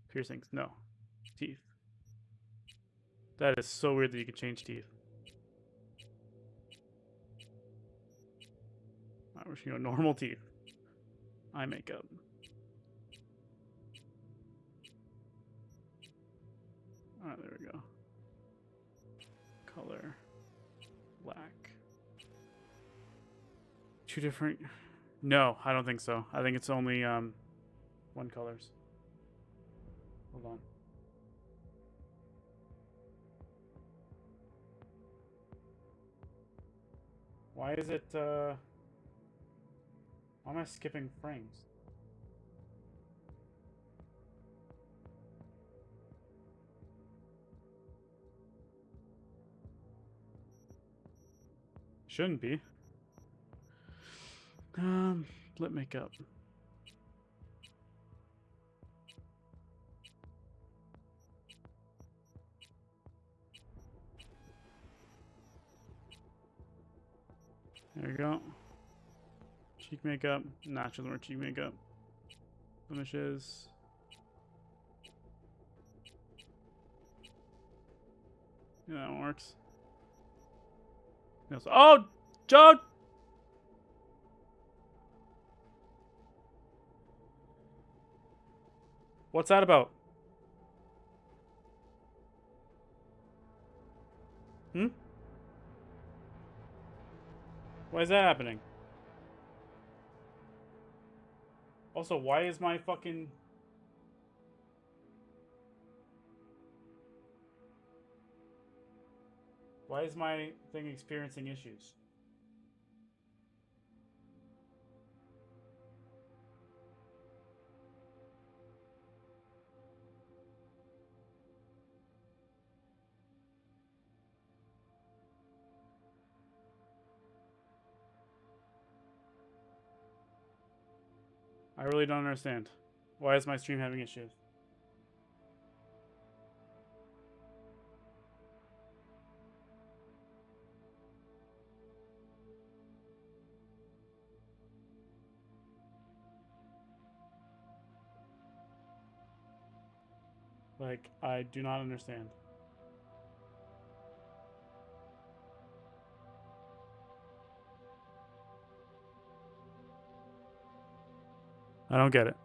Piercings, no. Teeth. That is so weird that you can change teeth. All right, we're just gonna go normal teeth. Eye makeup. All right, there we go. Color. Black. Two different... No, I don't think so. I think it's only one colors. Hold on. Why is it why am I skipping frames? Shouldn't be. Lip makeup. There we go. Cheek makeup. Nah, she doesn't wear cheek makeup. Blemishes. Yeah, that one works. Oh, Joe! What's that about? Hmm? Why is that happening? Also, why is my fucking... Why is my thing experiencing issues? I really don't understand. Why is my stream having issues? Like, I do not understand. I don't get it.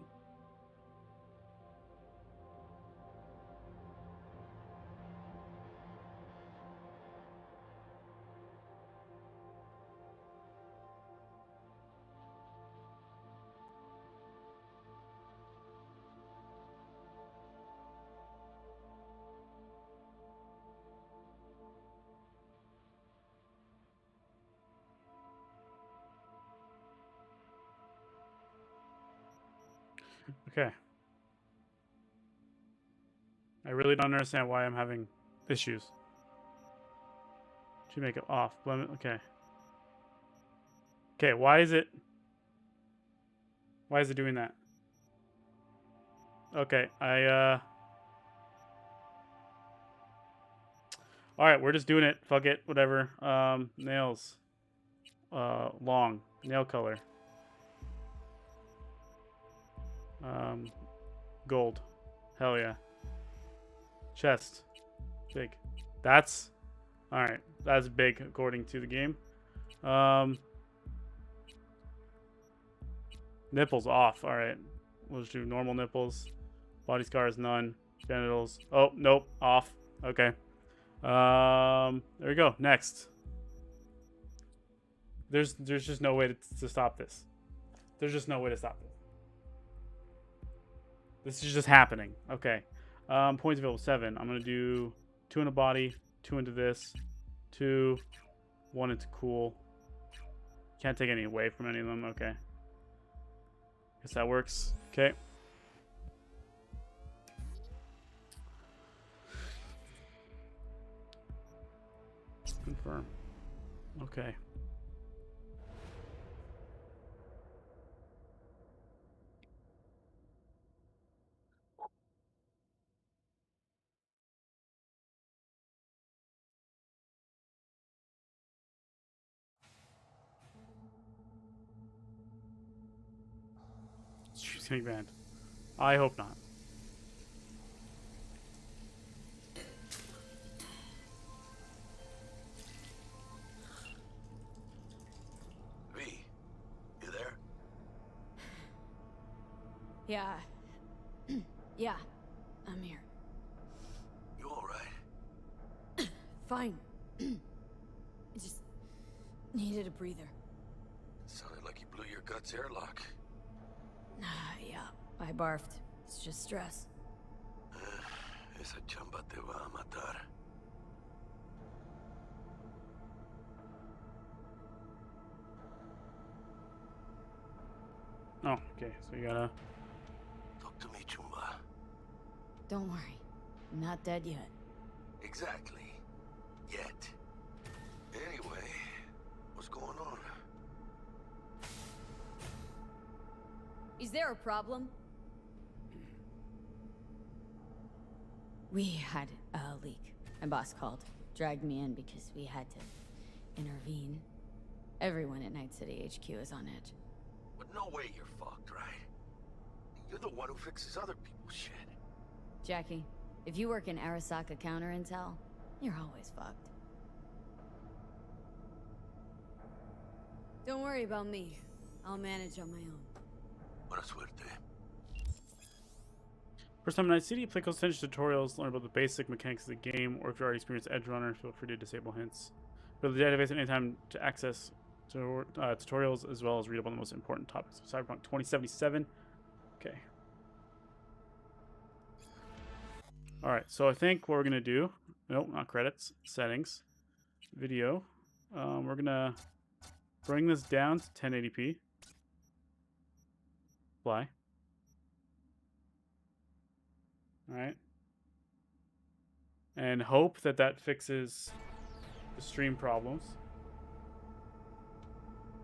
Okay. I really don't understand why I'm having issues. Should make it off. Okay. Okay, why is it doing that? Okay, alright, we're just doing it. Fuck it, whatever. Nails. Long. Nail color. Gold. Hell yeah. Chest. Big. That's alright. That's big according to the game. Nipples off. Alright. We'll just do normal nipples. Body scars, none. Genitals. Oh, nope. Off. Okay. There we go. Next. There's just no way to stop this. There's just no way to stop this. This is just happening. Okay. Points available 7. I'm gonna do 2 into body, 2 into this, 2, 1 into cool. Can't take any away from any of them. Okay. Guess that works. Okay. Confirm. Okay. She's getting banned. I hope not. V, you there? Yeah. Yeah, I'm here. You alright? Fine. I just needed a breather. Sounded like you blew your guts airlock. Yeah, I barfed. It's just stress. Esa chamba te va a matar. Oh, okay. So you gotta... Talk to me, Chumba. Don't worry. I'm not dead yet. Exactly. Yet. Anyway, what's going on? Is there a problem? We had a leak. My boss called. Dragged me in because we had to intervene. Everyone at Night City HQ is on edge. But no way you're fucked, right? You're the one who fixes other people's shit. Jackie, if you work in Arasaka counter intel, you're always fucked. Don't worry about me. I'll manage on my own. Buena suerte. First time in Night City, play close attention to tutorials, learn about the basic mechanics of the game, or if you're already experienced Edge Runner, feel free to disable hints. Go to the database at any time to access tutorials, as well as read about the most important topics of Cyberpunk 2077. Okay. Alright, so I think what we're going to do... Nope, not credits. Settings. Video. We're going to bring this down to 1080p. Apply. Alright. And hope that that fixes the stream problems.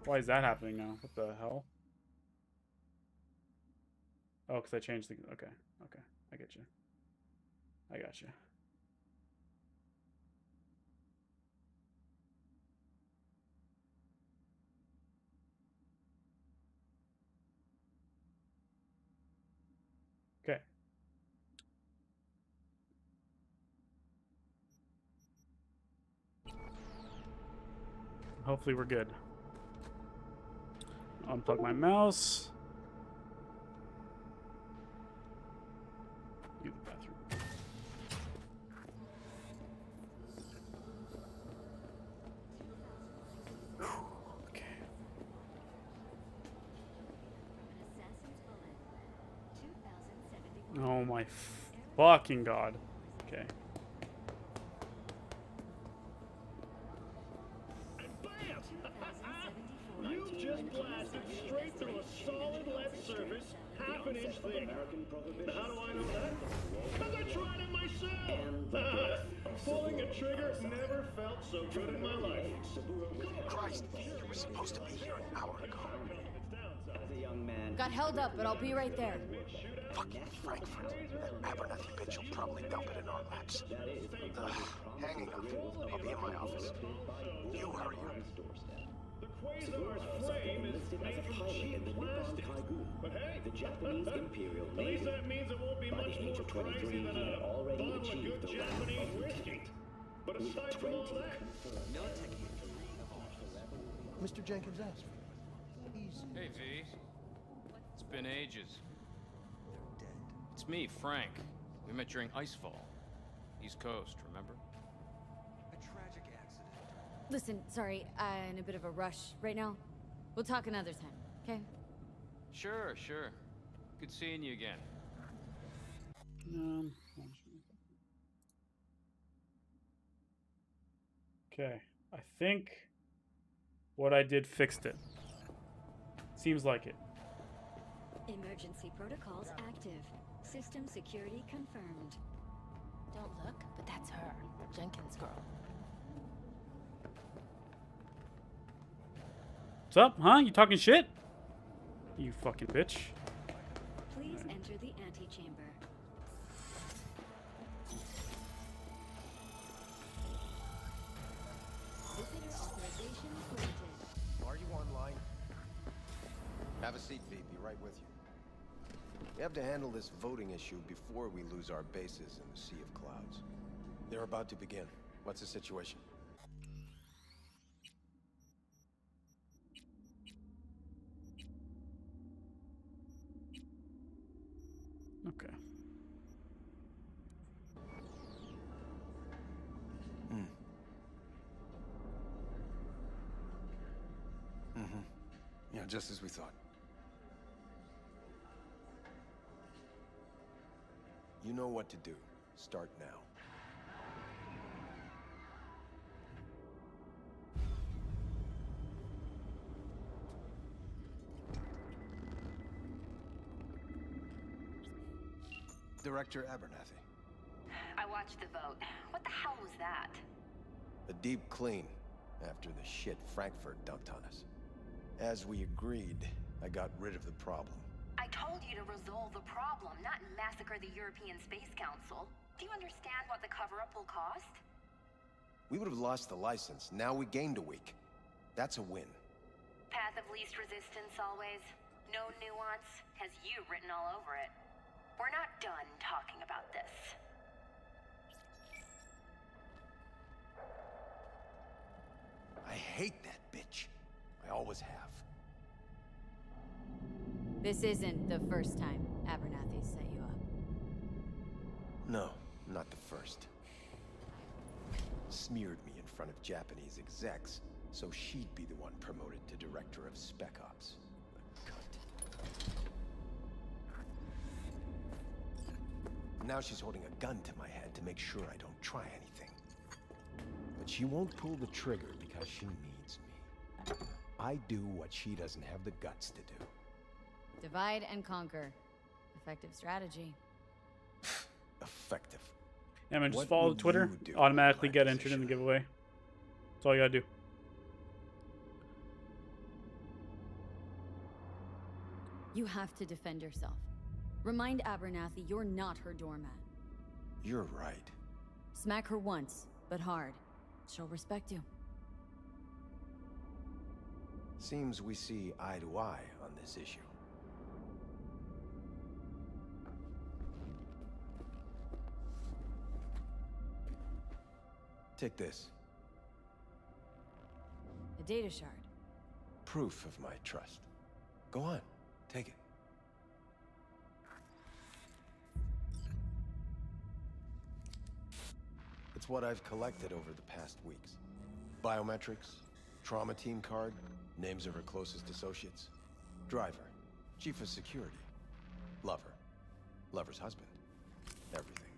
Why is that happening now? What the hell? Oh, because I changed the... Okay. Okay. I get you. I got you. Okay. Hopefully we're good. Unplug my mouse. Use the bathroom. Okay. Oh my fucking god. Okay. You've just blasted straight through a solid lead surface, half an inch thick. How do I know that? Because I tried it myself. Pulling a trigger never felt so good in my life. Christ, you were supposed to be here an hour ago. Got held up, but I'll be right there. Fucking Frankfurt. That Abernathy bitch will probably dump it in our laps. Hanging up. I'll be in my office. You hurry up. The Quasar's frame is made from cheap plastic. But hey, at least that means it won't be much more crazy than a bottle of good Japanese whiskey. But aside from all that, Mr. Jenkins asked for you. He's Hey, V. It's been ages. It's me, Frank. We met during Icefall. East Coast, remember? a tragic accident. Listen, sorry, I'm in a bit of a rush right now. We'll talk another time, okay? Sure, sure. Good seeing you again. Okay. I think what I did fixed it. Seems like it. Emergency protocols active. System security confirmed. Don't look, but that's her, Jenkins' girl. What's up, huh? You talking shit? You fucking bitch. Please enter the antechamber. Visitor authorization granted. Are you online? Have a seat, V. Be right with you. We have to handle this voting issue before we lose our bases in the sea of clouds. They're about to begin. What's the situation? Okay. Yeah, just as we thought. You know what to do. Start now. Director Abernathy. I watched the vote. What the hell was that? A deep clean after the shit Frankfurt dumped on us. As we agreed, I got rid of the problem. I told you to resolve the problem, not massacre the European Space Council. Do you understand what the cover-up will cost? We would have lost the license. Now we gained a week. That's a win. Path of least resistance always. No nuance. Has you written all over it. We're not done talking about this. I hate that bitch. I always have. This isn't the first time Abernathy set you up. No, not the first. Smeared me in front of Japanese execs, so she'd be the one promoted to Director of Spec Ops. The cunt. Now she's holding a gun to my head to make sure I don't try anything. But she won't pull the trigger because she needs me. I do what she doesn't have the guts to do. Divide and conquer. Effective strategy. Effective. Yeah, man, just What follow would Twitter. you do Automatically in my get entered in the position? giveaway. That's all you gotta do. You have to defend yourself. Remind Abernathy you're not her doormat. You're right. Smack her once, but hard. She'll respect you. Seems we see eye to eye on this issue. Take this. A data shard. Proof of my trust. Go on, take it. It's what I've collected over the past weeks. Biometrics, trauma team card, names of her closest associates. Driver, chief of security, lover, lover's husband. Everything.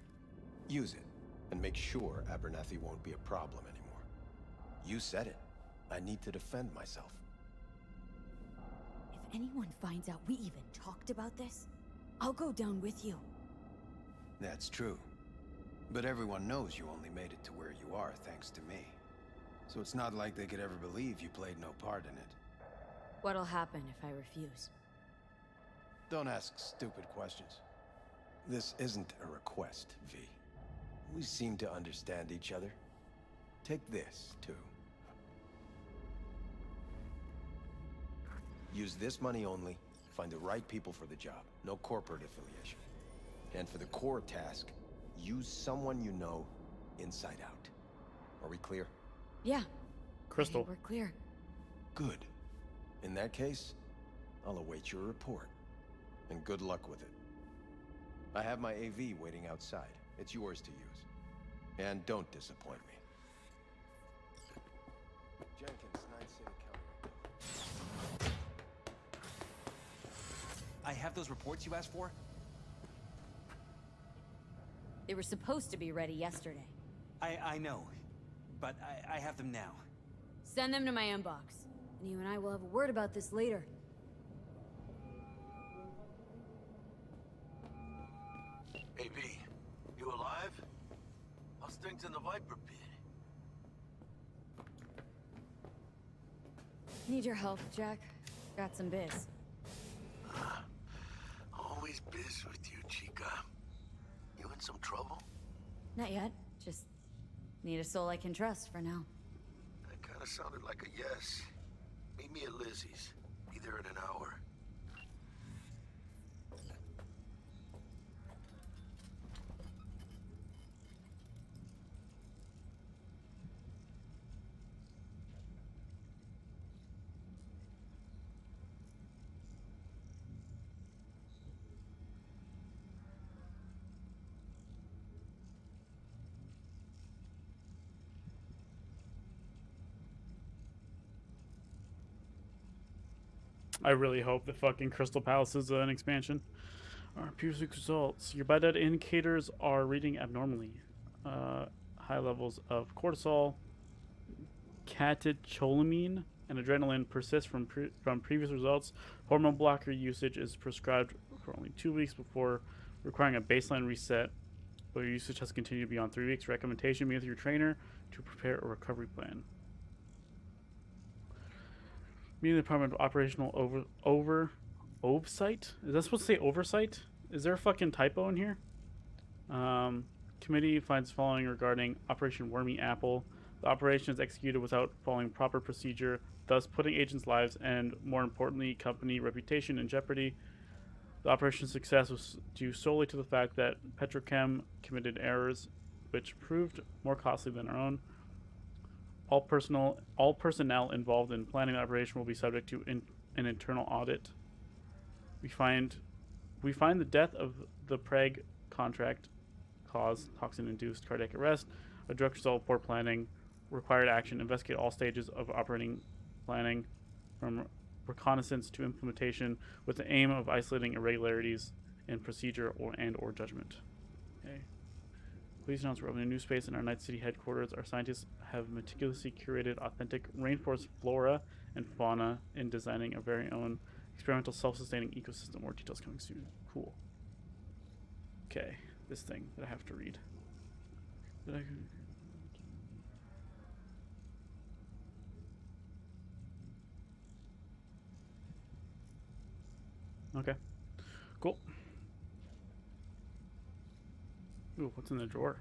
Use it, and make sure Abernathy won't be a problem anymore. You said it. I need to defend myself. If anyone finds out we even talked about this, I'll go down with you. That's true. But everyone knows you only made it to where you are thanks to me. So it's not like they could ever believe you played no part in it. What'll happen if I refuse? Don't ask stupid questions. This isn't a request, V. We seem to understand each other. Take this, too. Use this money only, find the right people for the job. No corporate affiliation. And for the core task, use someone you know inside out. Are we clear? Yeah. Crystal. We're clear. Good. In that case, I'll await your report. And good luck with it. I have my AV waiting outside. It's yours to use. And don't disappoint me. Jenkins, 9 City County. I have those reports you asked for? They were supposed to be ready yesterday. I know, but I have them now. Send them to my inbox. And you and I will have a word about this later. Hey, V, you alive? How's things in the Viper pit? Need your help, Jack. Got some biz. Always biz with you, chica. You in some trouble? Not yet. Just need a soul I can trust for now. That kind of sounded like a yes. Meet me at Lizzie's. Be there in an hour. I really hope that fucking Crystal Palace is an expansion. Our periodic results. Your biodet indicators are reading abnormally. High levels of cortisol, catecholamine, and adrenaline persist from previous results. Hormone blocker usage is prescribed for only 2 weeks before requiring a baseline reset. But your usage has continued beyond 3 weeks. Recommendation: meet with your trainer to prepare a recovery plan. Meeting the Department of Operational Oversight? Is that supposed to say oversight? Is there a fucking typo in here? Committee finds the following regarding Operation Wormy Apple. The operation is executed without following proper procedure, thus putting agents' lives and, more importantly, company reputation in jeopardy. The operation's success was due solely to the fact that Petrochem committed errors which proved more costly than our own. All personnel involved in planning the operation will be subject to an internal audit. We find the death of the Prague contract caused toxin-induced cardiac arrest, a direct result of poor planning, required action, investigate all stages of operating planning, from reconnaissance to implementation, with the aim of isolating irregularities in procedure or judgment. Okay. Please announce we're opening a new space in our Night City headquarters. Our scientists have meticulously curated authentic rainforest flora and fauna in designing a very own experimental self-sustaining ecosystem. More details coming soon. Cool. Okay, this thing that I have to read. Okay, cool. Ooh, what's in the drawer?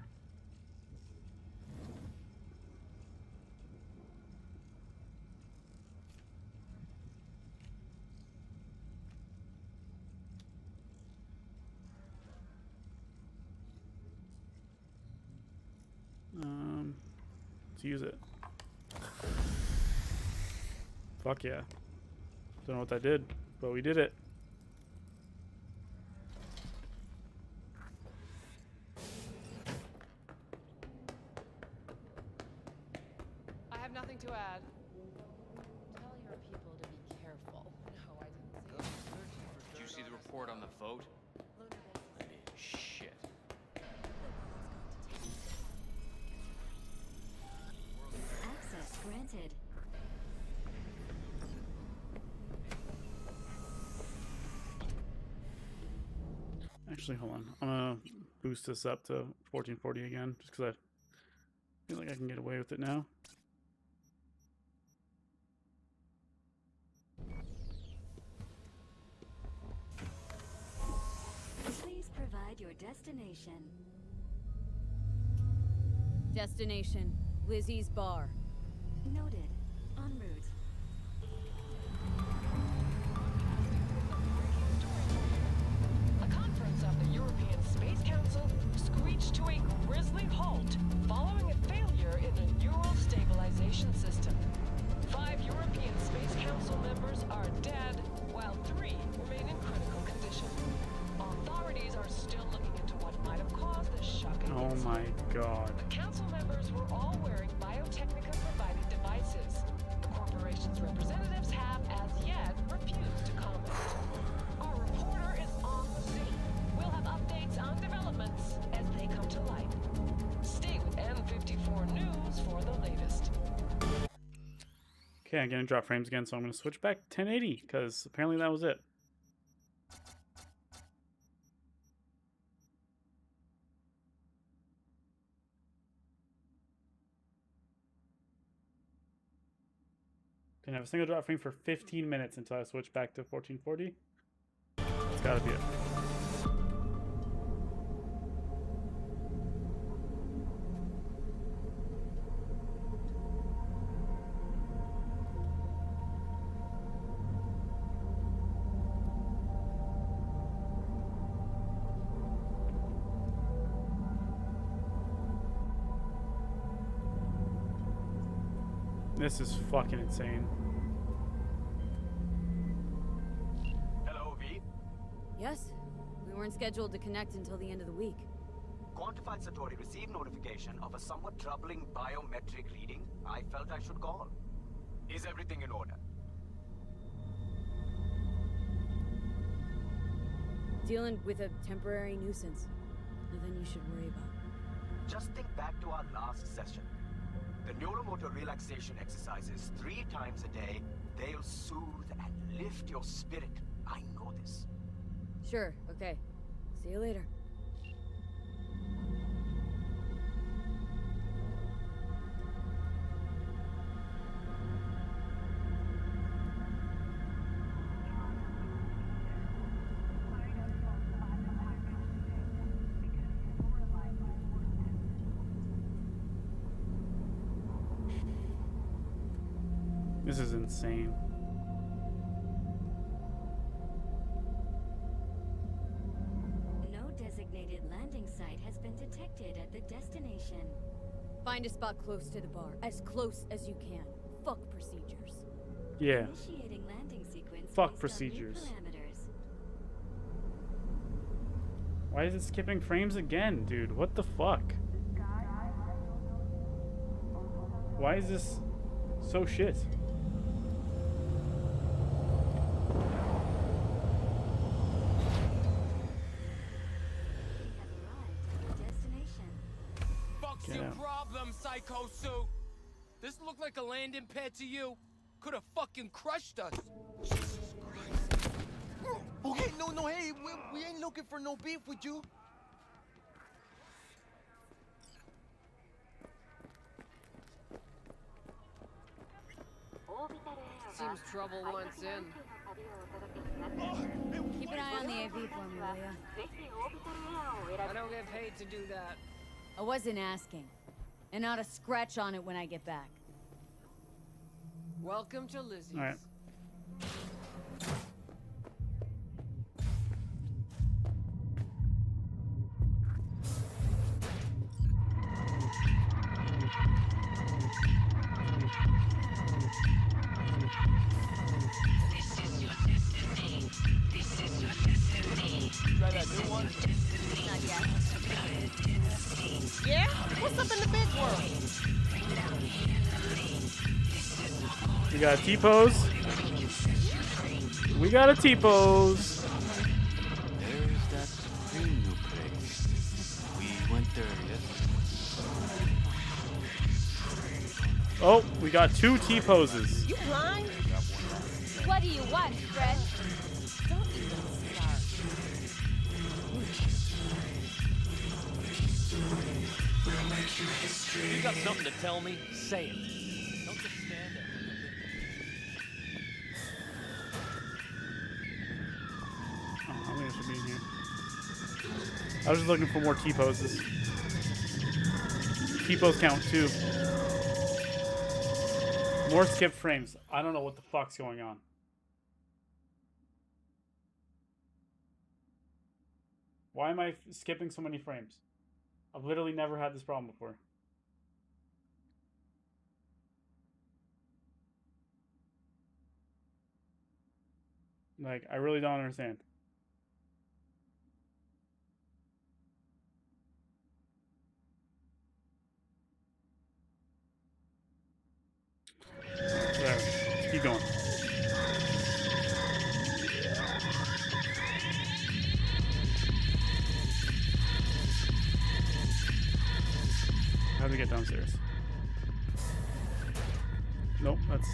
Let's use it. Fuck yeah. Don't know what that did, but we did it. I have nothing to add. Tell your people to be careful. No, I didn't say it. Did you see the report on the vote? I mean, shit. Access granted. Actually, hold on. I'm gonna boost this up to 1440 again, just because I feel like I can get away with it now. Please provide your destination. Destination, Lizzie's bar. Noted. En route. A conference of the European Space Council screeched to a grisly halt following a failure in the neural stabilization system. 5 European Space Council members are dead, while 3 remain in critical condition. Authorities are still looking into what might have caused this shocking Oh incident. my god. The council members were all wearing Biotechnica-provided devices. The corporation's representatives have, as yet, refused to comment. Our reporter is on the scene. We'll have updates on developments as they come to light. Stay with N54 News for the latest. Okay, I'm gonna drop frames again, so I'm gonna switch back to 1080 because apparently that was it. Didn't have a single drop frame for 15 minutes until I switched back to 1440. That's gotta be it. This is fucking insane. Hello, V. Yes? We weren't scheduled to connect until the end of the week. Quantified Satori received notification of a somewhat troubling biometric reading. I felt I should call. Is everything in order? Dealing with a temporary nuisance. Nothing you should worry about. Just think back to our last session. The neuromotor relaxation exercises 3 times a day. They'll soothe and lift your spirit. I know this. Sure, okay. See you later. This is insane. No designated landing site has been detected at the destination. Find a spot close to the bar. As close as you can. Fuck procedures. Yeah. Initiating landing sequence Fuck based procedures. on new parameters. Why is it skipping frames again, dude? What the fuck? Why is this so shit? Fuck's Get your out. problem, Psycho Sue? This look like a landing pad to you? Could have fucking crushed us. Jesus Christ. Okay, no, hey, we ain't looking for no beef with you. Seems trouble wants in. Keep an eye on the AV for me, will ya? I don't get paid to do that. I wasn't asking. And not a scratch on it when I get back. Welcome to Lizzie's. All right. Try that new one? Not yet. Yeah? What's up in the big world? We got a T-pose. We got a T-pose. There's that new place. We went there yesterday. Oh, we got 2 T-poses. You blind? What do you want, Fred? Don't even start. You got something to tell me? Say it. Don't just stand there. Oh, I think it should be in here. I was just looking for more T-poses. T-pose count 2. More skip frames. I don't know what the fuck's going on. Why am I skipping so many frames? I've literally never had this problem before. Like, I really don't understand. Whatever. Let's keep going. How do we get downstairs? Nope, that's...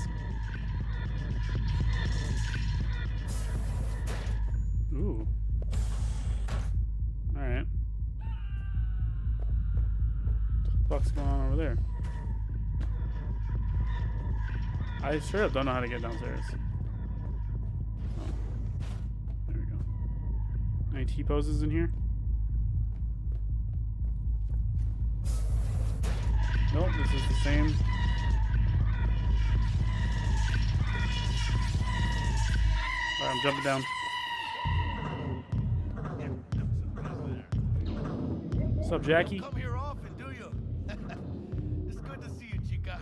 Ooh. Alright. What the fuck's going on over there? I straight up don't know how to get downstairs. Oh. There we go. Any T-poses in here? Nope, this is the same. Alright, I'm jumping down. What's up, Jackie? Come here often, do you? It's good to see you, chica.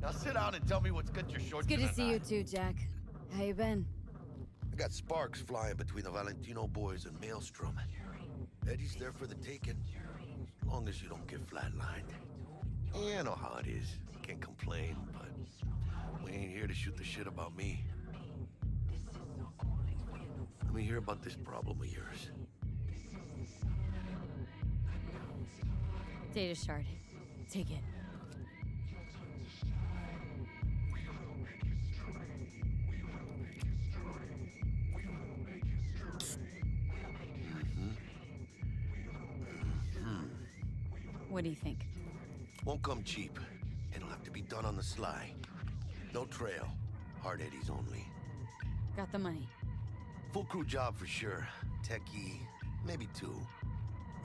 Now sit down and tell me what's got your short. It's good to see you too, Jack. How you been? I got sparks flying between the Valentino boys and Maelstrom. Eddie's there for the taking, as long as you don't get flatlined. Yeah, I know how it is. Can't complain, but we ain't here to shoot the shit about me. Let me hear about this problem of yours. Data shard. Take it. What do you think? Won't come cheap. It'll have to be done on the sly. No trail. Hard eddies only. Got the money. Full crew job for sure. Techie, maybe 2.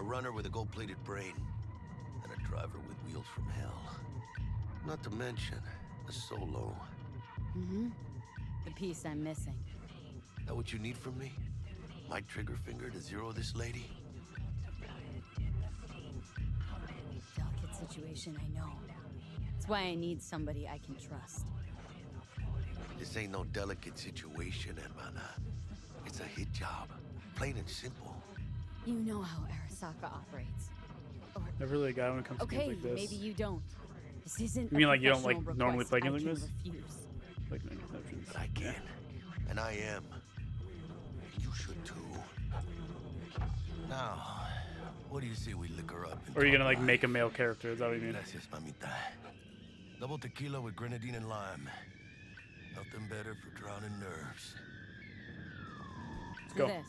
A runner with a gold-plated brain. And a driver with wheels from hell. Not to mention, a solo. Mm-hmm. The piece I'm missing. That what you need from me? My trigger finger to zero this lady? Delicate situation, I know. That's why I need somebody I can trust. This ain't no delicate situation, hermana. It's a hit job. Plain and simple. You know how Arasaka operates. Or, Never really a guy when it comes to games like this. Maybe you don't. This isn't. You mean like you don't like normally play games I like this? refuse. But I can. And I am. You should too. Now, what do you say we liquor up? Or are you gonna like make a male character? Is that what you mean? Gracias, mamita. Double tequila with grenadine and lime. Nothing better for drowning nerves. Let's go. This.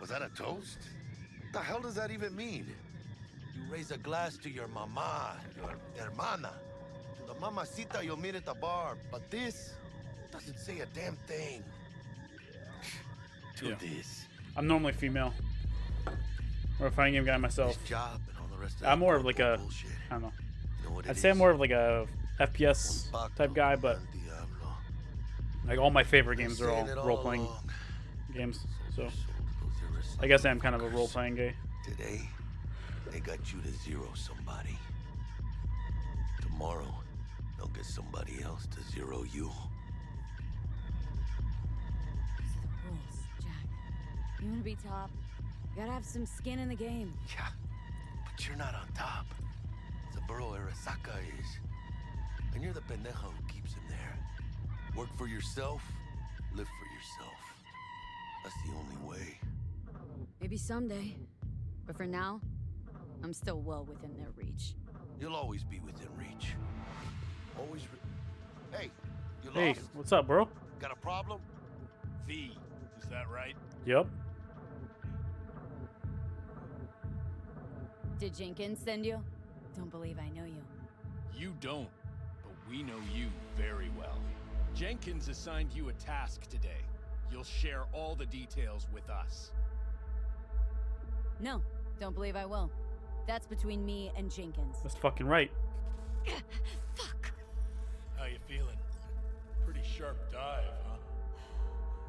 Was that a toast? What the hell does that even mean? You raise a glass to your mama, your hermana, to the mamacita you'll meet at the bar, but this doesn't say a damn thing. to this. I'm normally female. Or a fighting game guy myself. Job and all the rest of I'm more of that like a, bullshit. I don't know. You know what I'd it say I'm is? more of like a FPS type guy, but like all my favorite games are all role-playing games. So I guess I'm kind of a role-playing guy. Today, they got you to zero somebody. Tomorrow, they'll get somebody else to zero you. These are the rules, Jack. You want to be top? You gotta have some skin in the game. Yeah, but you're not on top. Saburo Arasaka is. And you're the pendejo who keeps him there. Work for yourself, live for yourself. That's the only way. Maybe someday. But for now, I'm still well within their reach. You'll always be within reach. Always. Hey, you Hey, lost? what's up, bro? Got a problem? V, is that right? Yep. Did Jenkins send you? Don't believe I know you. You don't, but we know you very well. Jenkins assigned you a task today. You'll share all the details with us. No, don't believe I will. That's between me and Jenkins. That's fucking right. Fuck. How you feeling? Pretty sharp dive, huh?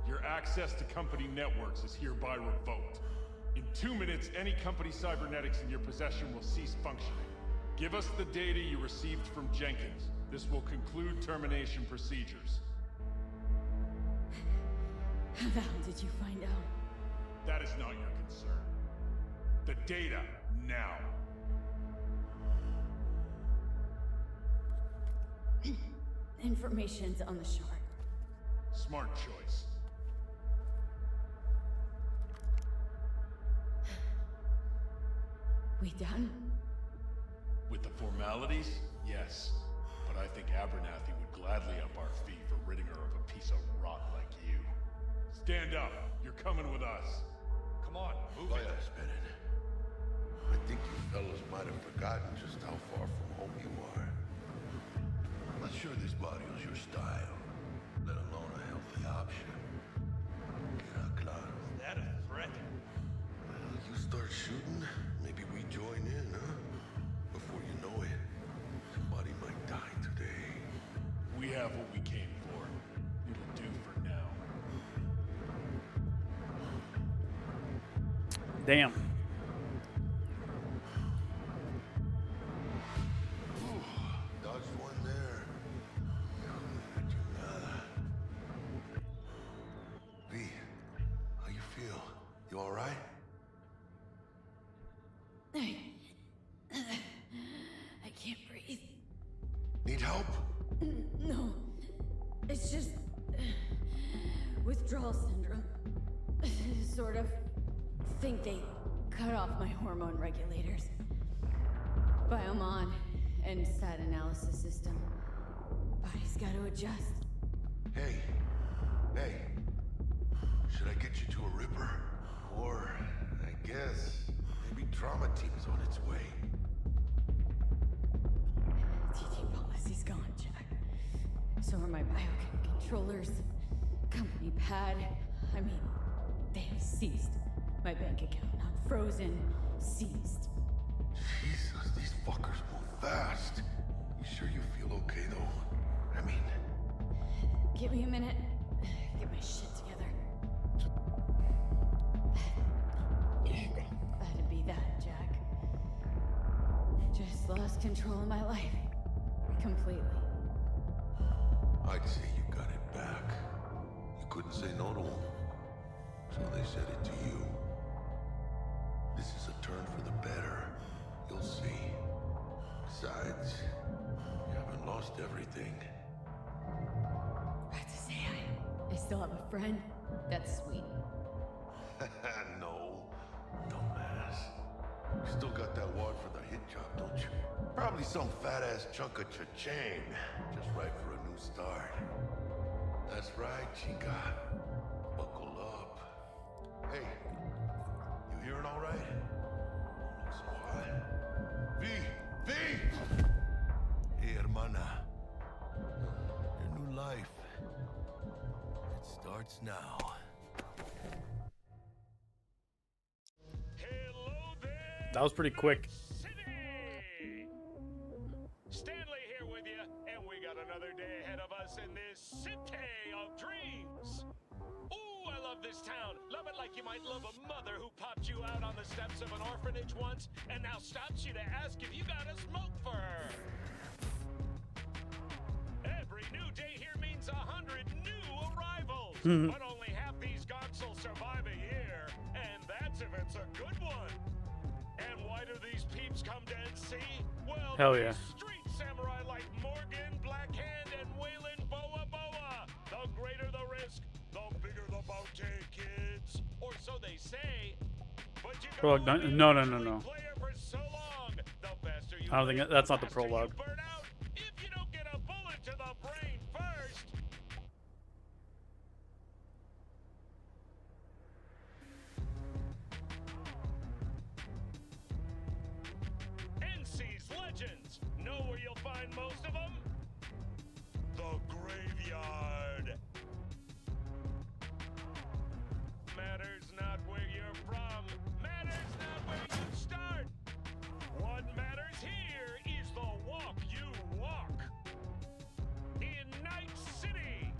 Your access to company networks is hereby revoked. In 2 minutes, any company cybernetics in your possession will cease functioning. Give us the data you received from Jenkins. This will conclude termination procedures. How the hell did you find out? That is not your concern. The data, now. Information's on the shard. Smart choice. We done? With the formalities, yes. But I think Abernathy would gladly up our fee for ridding her of a piece of rot like you. Stand up. You're coming with us. Come on, move Wait it. a minute. I think you fellas might have forgotten just how far from home you are. I'm not sure this body is your style, let alone a healthy option. Queda claro. Is that a threat? Well, you start shooting, maybe we join in, huh? Before you know it, somebody might die today. We have what we came for. It'll do for now. Damn. Dodged one there. V, how you feel? You all right? I can't breathe. Need help? No. It's just withdrawal syndrome. Sort of. Think they cut off my hormone regulators. Biomon and stat analysis system. Body's got to adjust. Hey. Should I get you to a Ripper? Or, I guess, maybe Trauma Team's on its way. TT policy's gone, Jack. So are my biochem controllers, company pad. I mean, they have seized my bank account. Not frozen, seized. Jesus, these fuckers move fast. You sure you feel okay, though? I mean... Give me a minute. Get my shit together. That'd be that, Jack. Just lost control of my life. Completely. I'd say you got it back. You couldn't say no to them. So they said it to you. This is a turn for the better. You'll see. Besides, you haven't lost everything. I have to say, I still have a friend. That's sweet. No, dumbass. You still got that wad for the hit job, don't you? Probably some fat-ass chunk of cha-ching. Just right for a new start. That's right, chica. Buckle up. Hey, you hearing all right? Don't look so hot. V! Hey, hermana. Your new life. It starts now. That was pretty quick. Stanley here with you, and we got another day ahead of us in this city of dreams. Ooh, I love this town. Love it like you might love a mother who popped you out on the steps of an orphanage once and now stops you to ask if you got a smoke for her. Every new day here means 100 new arrivals. But only half these gonks will survive a year, and that's if it's a good one. And why do these peeps come to NC? Well, hell yeah. Street samurai like Morgan, Blackhand, and Waylon Boa Boa. The greater the risk, the bigger the bounty, kids. Or so they say. But you Prologue, no. player for so long. The faster you I don't think that's not the prologue. burn out if you don't get a bullet to the brain first. NC's legends. Know where you'll find most of them? The graveyard. Matters not where you're from. Matters not where you start. What matters here is the walk you walk. In Night City.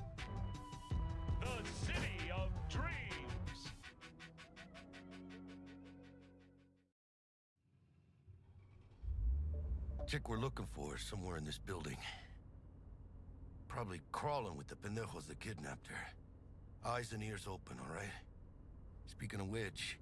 The city of dreams. Chick we're looking for is somewhere in this building. Probably crawling with the pendejos that kidnapped her. Eyes and ears open, all right? Speaking of which,